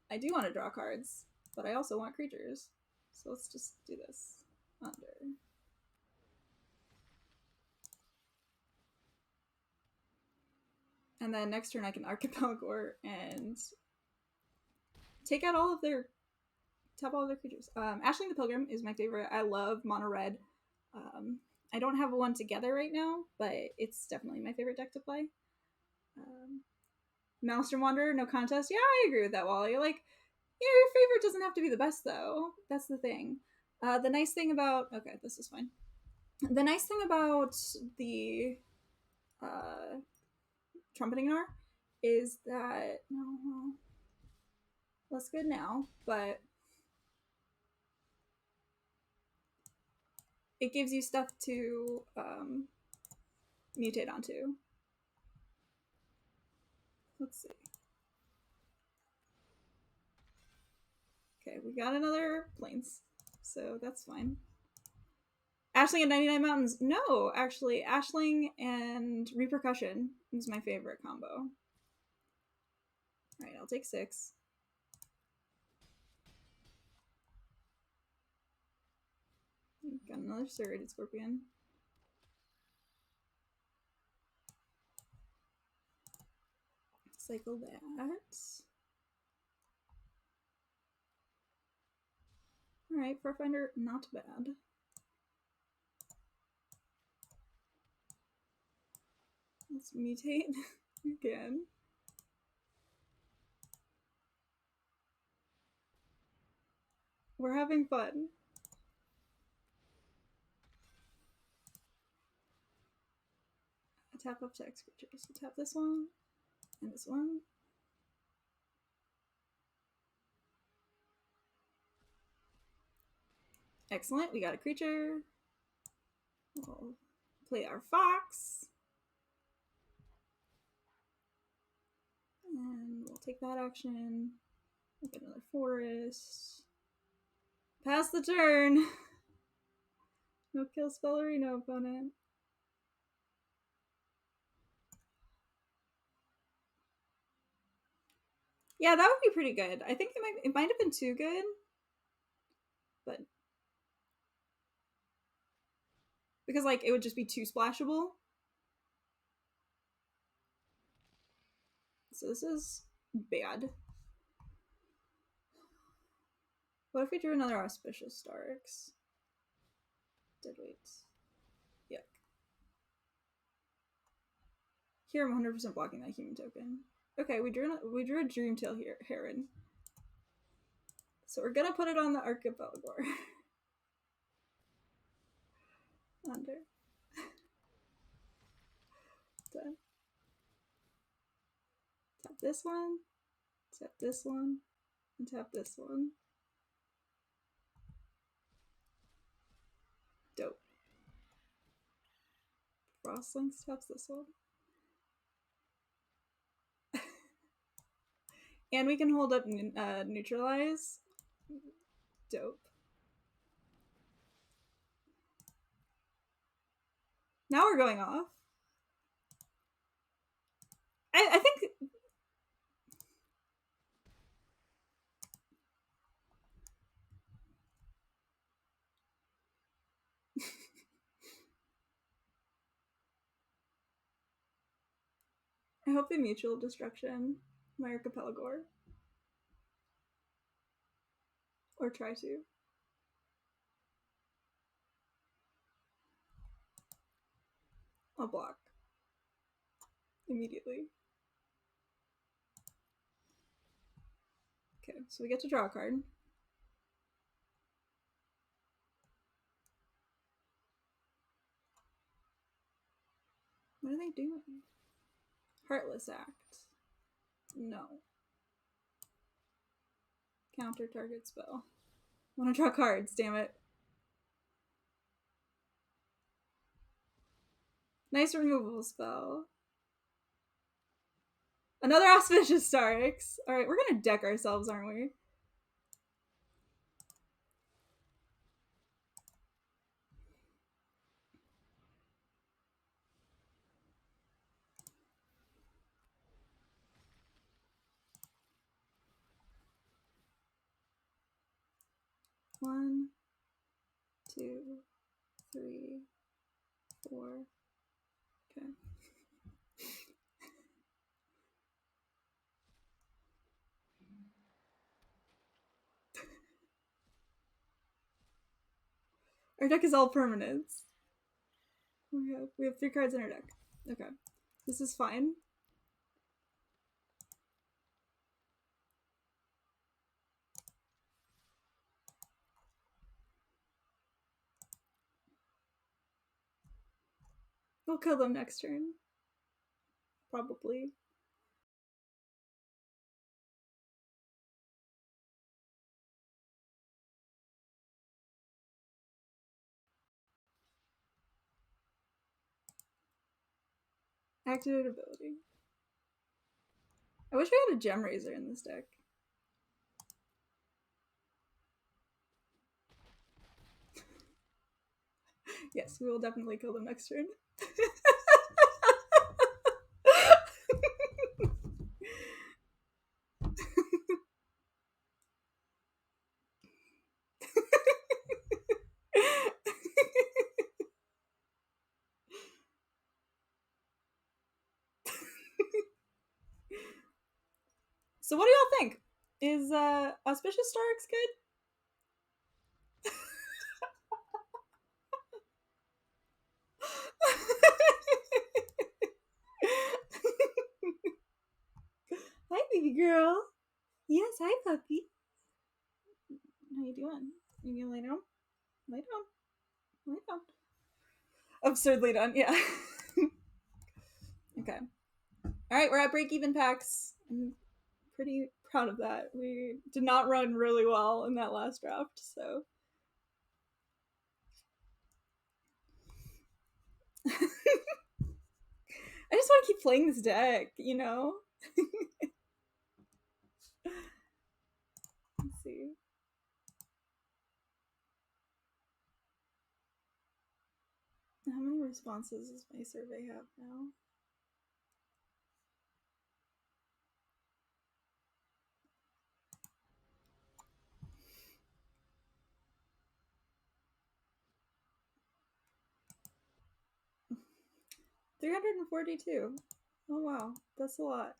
I do want to draw cards, but I also want creatures. So let's just do this. Under. And then next turn I can Archipelagor and take out all of their tap all of their creatures. Ashling the Pilgrim is my favorite. I love mono red. I don't have one together right now, but it's definitely my favorite deck to play. Maelstrom Wanderer, no contest. Yeah, I agree with that, Wally. Like, yeah, your favorite doesn't have to be the best, though. That's the thing. The nice thing about... Okay, this is fine. The nice thing about the Trumpeting Gnar is that... No, less good now, but it gives you stuff to mutate onto. Let's see. Okay, we got another Plains, so that's fine. Ashling and 99 Mountains. No, actually, Ashling and Repercussion is my favorite combo. Alright, I'll take 6. Got another Serrated Scorpion. Cycle that. Alright, Farfinder, not bad. Let's mutate again. We're having fun. I tap up text creatures. So tap this one and this one. Excellent, we got a creature. We'll play our fox. And we'll take that action. We'll get another forest. Pass the turn. No kill Spellerino, opponent. Yeah, that would be pretty good. I think it might have been too good. But because like it would just be too splashable. So this is bad. What if we drew another Auspicious Starks? Dead weights. Yuck. Here I'm 100% blocking that human token. Okay, we drew a Dreamtail Heron. So we're gonna put it on the Archipelagor. Under. Done. this one, tap this one, and tap this one. Dope. Frostlinks taps this one. And we can hold up neutralize. Dope. Now we're going off. I think... I hope they mutual destruction my archipelago. Or try to. I'll block. Immediately. Okay, so we get to draw a card. What are they doing? Heartless Act. No. Counter target spell. I want to draw cards, damn it. Nice removal spell. Another Auspicious Starix. Alright, we're gonna deck ourselves, aren't we? One, 2, 3, 4. Okay. Our deck is all permanents. We have 3 cards in our deck. Okay. This is fine. We'll kill them next turn. Probably. Activate ability. I wish we had a Gem Razor in this deck. Yes, we will definitely kill them next turn. So what do y'all think? Is Auspicious Starix good? Hi, baby girl. Yes, hi, puppy. How you doing? You gonna lay down? Lay down. Lay down. Absurdly done, yeah. Okay. Alright, we're at break-even packs. I'm pretty proud of that. We did not run really well in that last draft, so... I just want to keep playing this deck, you know? Let's see. How many responses does my survey have now? $342. Oh wow, that's a lot.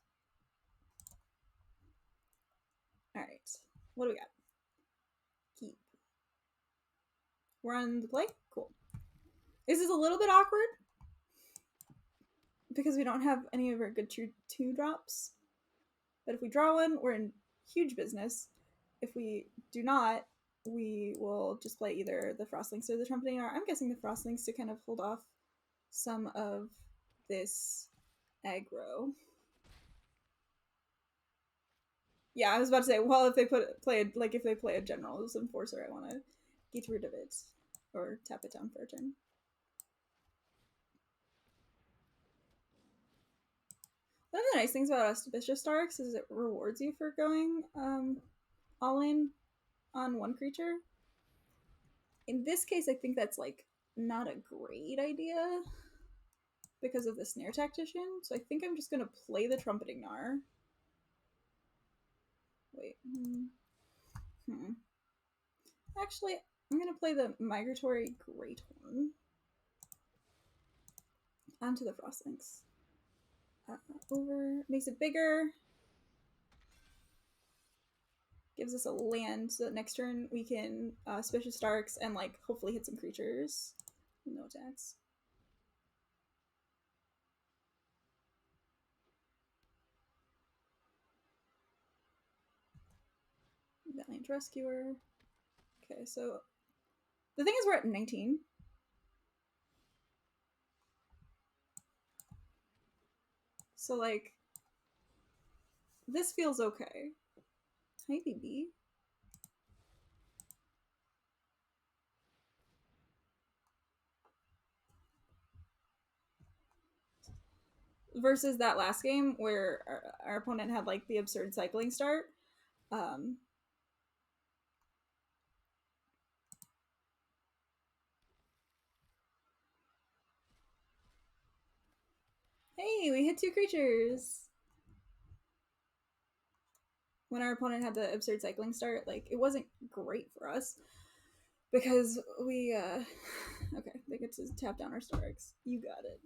Alright, what do we got? Keep. We're on the play? Cool. This is a little bit awkward because we don't have any of our good 2 drops. But if we draw one, we're in huge business. If we do not, we will just play either the Frostlinks or the Trumpeting Art. I'm guessing the Frostlinks to kind of hold off some of this aggro. Yeah, I was about to say, well, if they if they play a general's enforcer, I want to get rid of it or tap it down for a turn. One of the nice things about Auspicious Starks is it rewards you for going all in on one creature. In this case, I think that's like not a great idea because of the Snare Tactician. So I think I'm just gonna play the Trumpeting Gnar. Wait. Actually, I'm gonna play the Migratory Greathorn onto the Frostlinks. Over makes it bigger. Gives us a land so that next turn we can Auspicious Starks and like hopefully hit some creatures. No attacks. Valiant Rescuer. Okay, so the thing is we're at 19. So like this feels okay. Hi BB. Versus that last game where our opponent had like the absurd cycling start. Hey, we hit 2 creatures. When our opponent had the absurd cycling start, like it wasn't great for us because we okay, they get to tap down our Starks. You got it.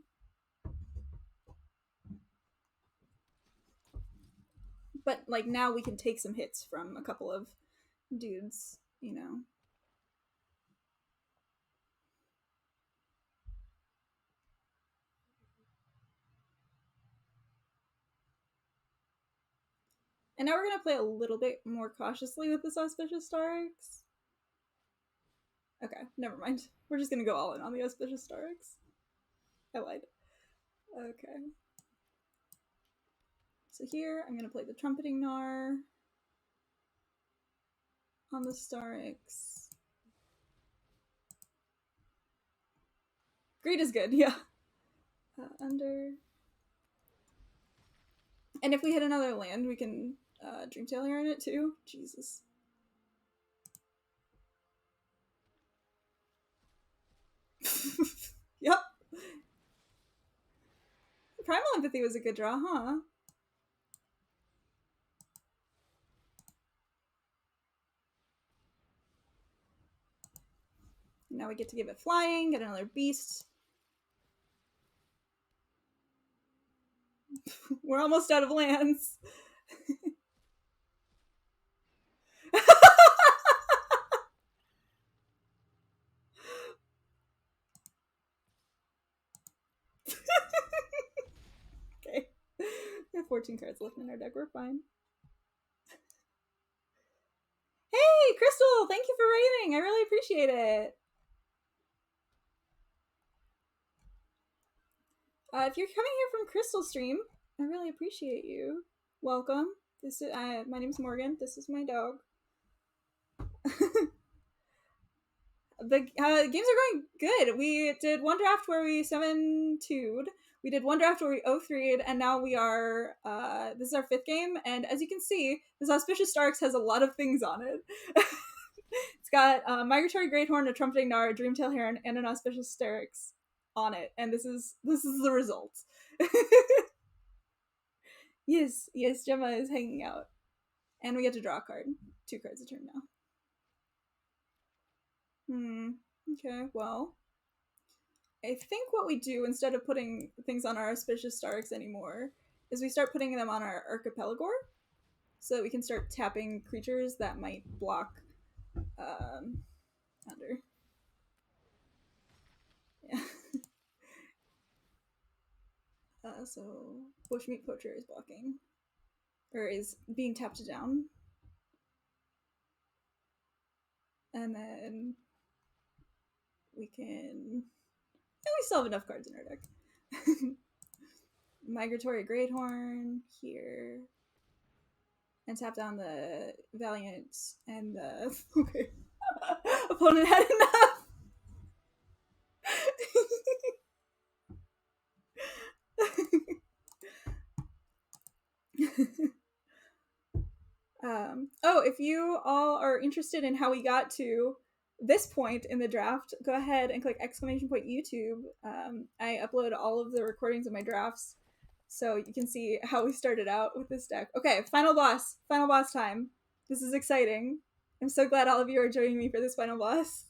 But like now we can take some hits from a couple of dudes, you know. And now we're gonna play a little bit more cautiously with this Auspicious Starks. Okay, never mind. We're just gonna go all in on the Auspicious Starks. I lied. Okay. So here, I'm gonna play the Trumpeting Gnar on the Starks. Greed is good, yeah. Under. And if we hit another land, we can Dreamtail here in it too. Jesus. Yep. Primal Empathy was a good draw, huh? Now we get to give it flying, get another beast. We're almost out of lands. Okay. We have 14 cards left in our deck. We're fine. Hey, Crystal! Thank you for raiding. I really appreciate it. If you're coming here from Crystal Stream, I really appreciate you. Welcome. This is my name's Morgan. This is my dog. The games are going good. We did one draft where we 7-2'd. We did one draft where we 0-3'd, and now we are, this is our 5th game, and as you can see, this Auspicious Starks has a lot of things on it. It's got Migratory Greathorn, a Trumpeting Gnar, a Dreamtail Heron, and an Auspicious Starks on it, and this is the result. Yes, Gemma is hanging out. And we get to draw a card. 2 cards a turn now. Okay, well, I think what we do instead of putting things on our Auspicious Starks anymore is we start putting them on our Archipelagor so that we can start tapping creatures that might block under. Yeah. So Bushmeat Poacher is blocking, or is being tapped down. And then we can... And we still have enough cards in our deck. Migratory Greathorn here. and tap down the Valiant and the okay. Opponent had enough. Oh, if you all are interested in how we got to this point in the draft, go ahead and click exclamation point YouTube. I upload all of the recordings of my drafts, so you can see how we started out with this deck. Okay, final boss time. This is exciting. I'm so glad all of you are joining me for this final boss.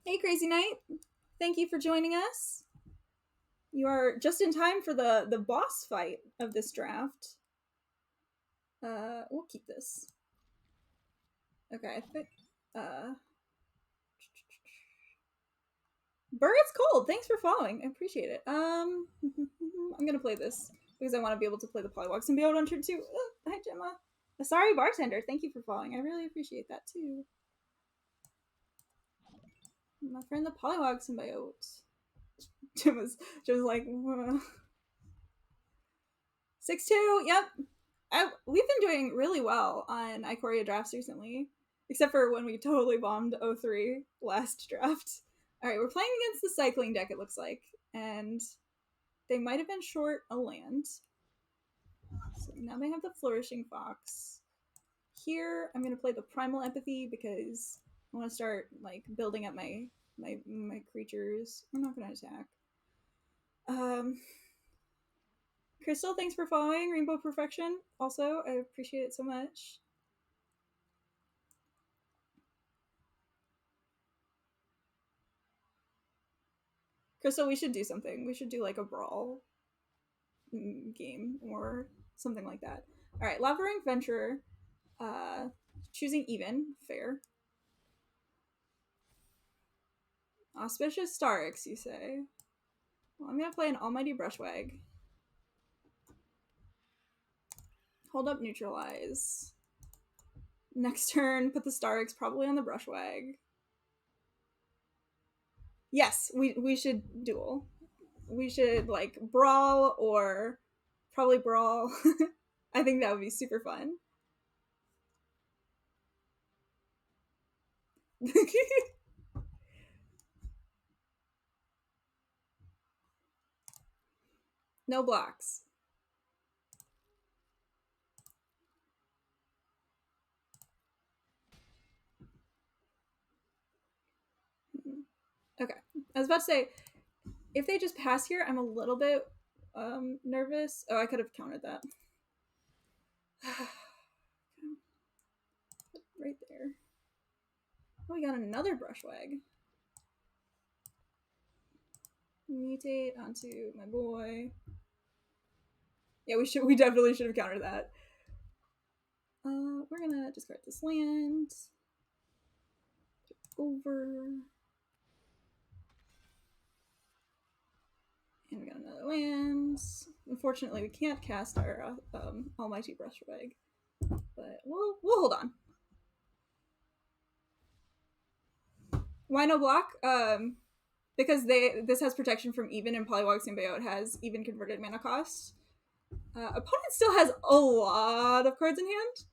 Hey, Crazy Knight. Thank you for joining us. You are just in time for the boss fight of this draft. We'll keep this. Okay, I think. Burr, it's cold. Thanks for following. I appreciate it. I'm gonna play this because I want to be able to play the Polywog Symbiote on turn 2. Hi, Gemma. Sorry, bartender. Thank you for following. I really appreciate that too. My friend, the Polywog Symbiote. Gemma's like 6-2. Yep. We've been doing really well on Ikoria drafts recently, except for when we totally bombed 03 last draft. All right, we're playing against the cycling deck, it looks like, and they might have been short a land. So now they have the Flourishing Fox. Here, I'm going to play the Primal Empathy because I want to start like building up my creatures. I'm not going to attack. Crystal, thanks for following. Rainbow Perfection, also, I appreciate it so much. Crystal, we should do something. We should do like a brawl game or something like that. All right, Lava Ring Venturer. Choosing even, fair. Auspicious Starix, you say? Well, I'm gonna play an Almighty Brushwag. Hold up, neutralize. Next turn, put the Starix probably on the Brushwag. Yes, we should duel. We should like brawl or probably brawl. I think that would be super fun. No blocks. Okay. I was about to say, if they just pass here, I'm a little bit nervous. Oh, I could have countered that. Right there. Oh, we got another Brushwag. Mutate onto my boy. Yeah, we definitely should have countered that. We're gonna discard this land. Over. And we got another land. Unfortunately, we can't cast our Almighty Brushwag, but we'll hold on. Why no block? Because this has protection from even, and Polywog Symbiote has even converted mana cost. Opponent still has a lot of cards in hand,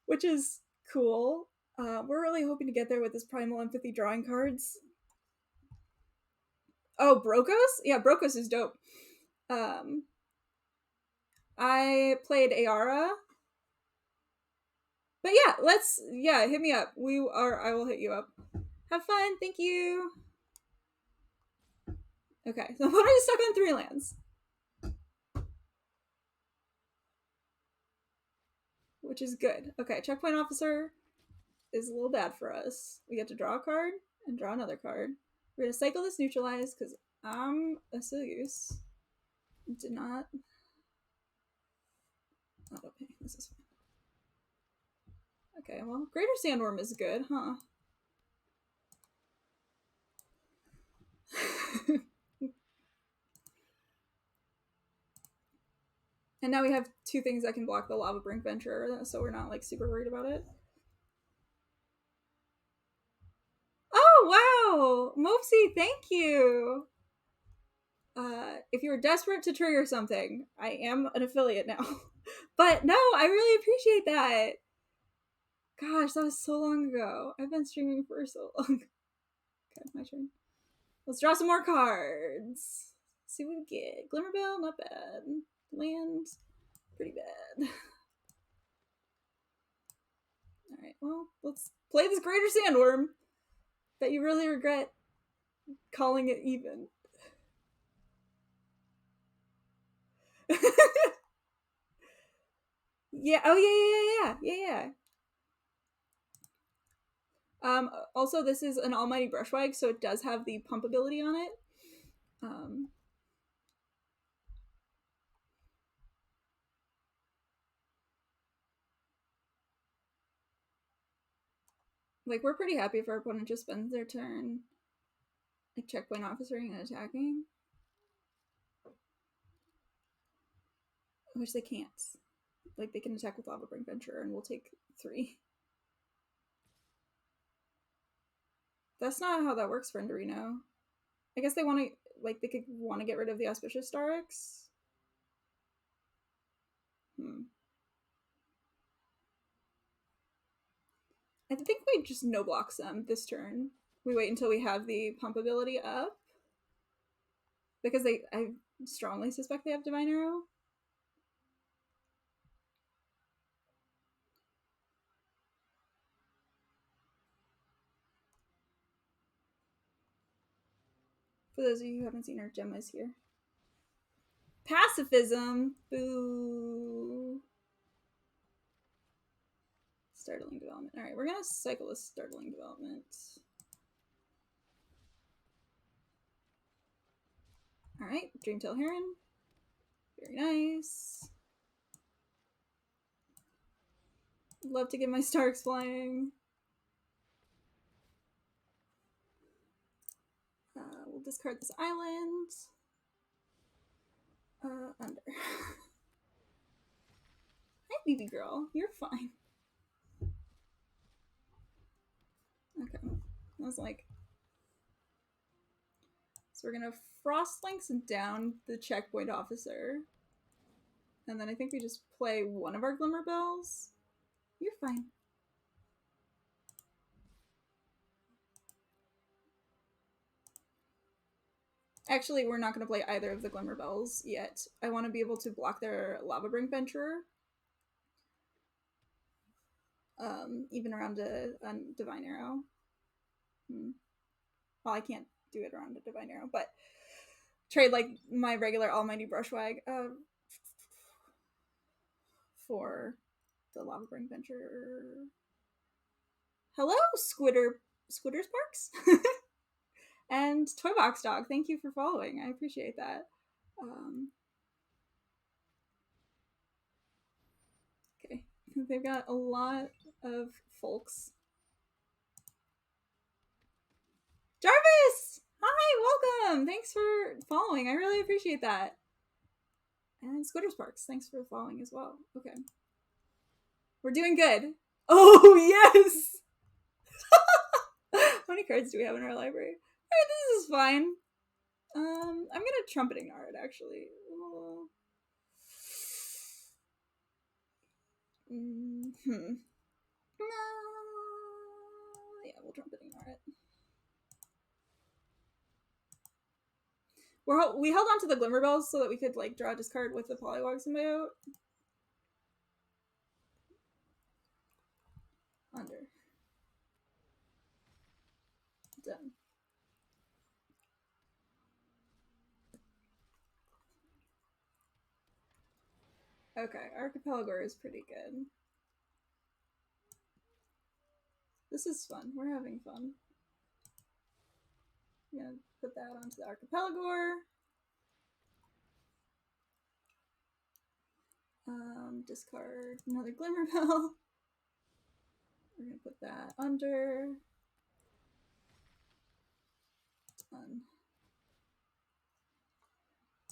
which is cool. We're really hoping to get there with this Primal Empathy drawing cards. Oh, Brokos? Yeah, Brokos is dope. I played Ayara. But yeah, hit me up. I will hit you up. Have fun, thank you. Okay, so opponent is stuck on 3 lands. Which is good. Okay, Checkpoint Officer is a little bad for us. We get to draw a card and draw another card. We're gonna cycle this neutralize because I'm a Silius. Did not auto-pay. This is fine. Okay, well, Greater Sandworm is good, huh? And now we have 2 things that can block the Lava Brink Venturer, so we're not like super worried about it. Oh, wow! Mopsy, thank you! If you're desperate to trigger something, I am an affiliate now. But no, I really appreciate that. Gosh, that was so long ago. I've been streaming for so long. Okay, my turn. Let's draw some more cards. See what we get. Glimmerbell, not bad. Land, pretty bad. Alright, well, let's play this Greater Sandworm that you really regret calling it even. Yeah, oh yeah. Also, this is an Almighty Brushwag, so it does have the pump ability on it. Like, we're pretty happy if our opponent just spends their turn, like, checkpoint officering and attacking. Which they can't. Like, they can attack with Lava Brink Venture, and we'll take 3. That's not how that works, Frienderino. I guess they want to, like, they could want to get rid of the Auspicious Starix. I think we just no blocks them this turn. We wait until we have the pump ability up. Because I strongly suspect they have Divine Arrow. For those of you who haven't seen her, Gemma is here. Pacifism! Boo! Startling Development. Alright, we're gonna cycle this Startling Development. Alright, Dreamtail Heron. Very nice. Love to get my Starks flying. We'll discard this island. Under. Hi, baby girl. You're fine. Okay. I was like... So we're gonna Frostlinks down the checkpoint officer. And then I think we just play one of our Glimmerbells. You're fine. Actually, we're not going to play either of the Glimmerbells yet. I want to be able to block their Lava Brink Venturer. Even around a Divine Arrow. Well, I can't do it around a Divine Arrow, but trade like my regular Almighty Brushwag for the Lava Brink Venturer. Hello, Squidder Sparks? And Toybox Dog, thank you for following. I appreciate that. Okay, they've got a lot of folks. Jarvis! Hi, welcome! Thanks for following. I really appreciate that. And Squitter Sparks, thanks for following as well. Okay. We're doing good. Oh, yes! How many cards do we have in our library? Alright, this is fine. I'm gonna Trumpet Ignore it, actually. No. Yeah, we'll Trumpet Ignore it. We held on to the Glimmerbells so that we could like draw a discard with the Polywog Symbiote. Under. Done. Okay, Archipelago is pretty good. This is fun. We're having fun. I'm gonna put that onto the Archipelago. Discard another Glimmerbell. We're gonna put that under. Done.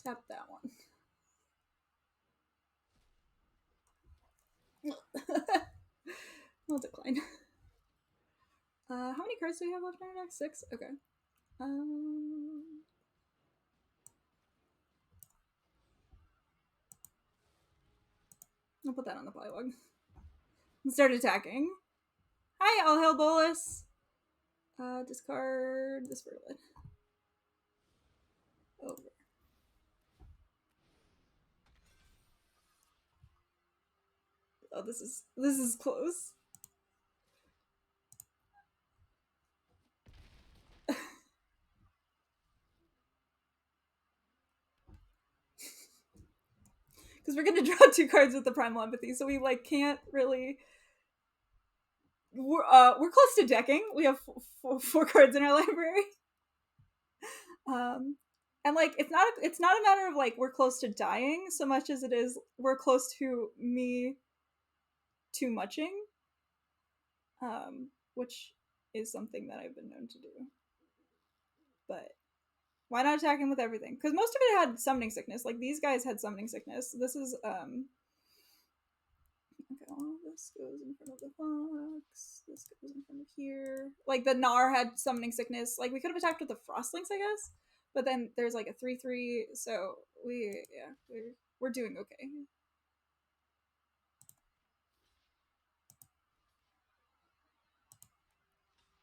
Tap that one. I'll decline. How many cards do we have left in our deck? 6? Okay. I'll put that on the polywog. And start attacking. Hi, all hail Bolus. Discard this Verlin. Over. Oh, this is close. Because we're gonna draw 2 cards with the Primal Empathy, so we like can't really. We're close to decking. We have 4 cards in our library. And like it's not a matter of like we're close to dying so much as it is we're close to me too muching, which is something that I've been known to do. But why not attack him with everything? Because most of it had summoning sickness. Like these guys had summoning sickness. This is okay, all this goes in front of the fox. This goes in front of here. Like the Gnar had summoning sickness. Like we could have attacked with the Frostlings, I guess. But then there's like a 3/3, so we're doing okay.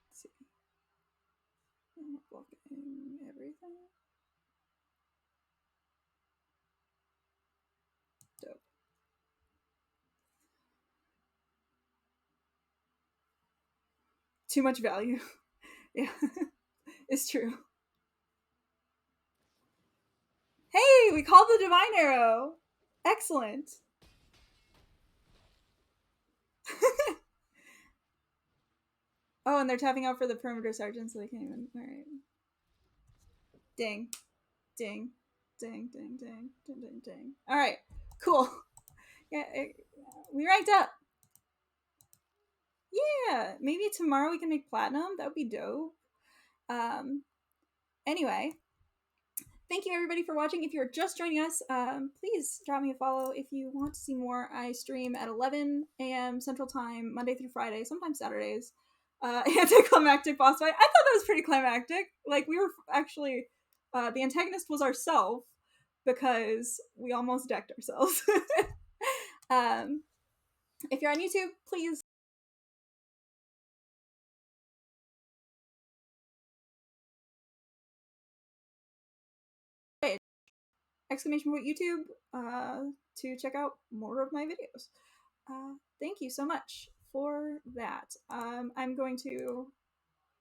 Let's see. I'm not blocking everything. Dope. Too much value. Yeah. It's true. Hey, we called the Divine Arrow. Excellent. Oh, and they're tapping out for the Perimeter Sergeant, so they can't even. Alright. Ding. Ding. Ding, ding, ding, ding, ding, ding. Alright. Cool. Yeah, we ranked up. Yeah, maybe tomorrow we can make platinum. That would be dope. Anyway, thank you everybody for watching. If you're just joining us, please drop me a follow if you want to see more. I stream at 11 a.m. Central Time, Monday through Friday, sometimes Saturdays. Anticlimactic boss fight. I thought that was pretty climactic. Like we were actually, the antagonist was ourselves because we almost decked ourselves. If you're on YouTube, please exclamation point YouTube to check out more of my videos. Thank you so much for that. I'm going to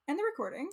end the recording.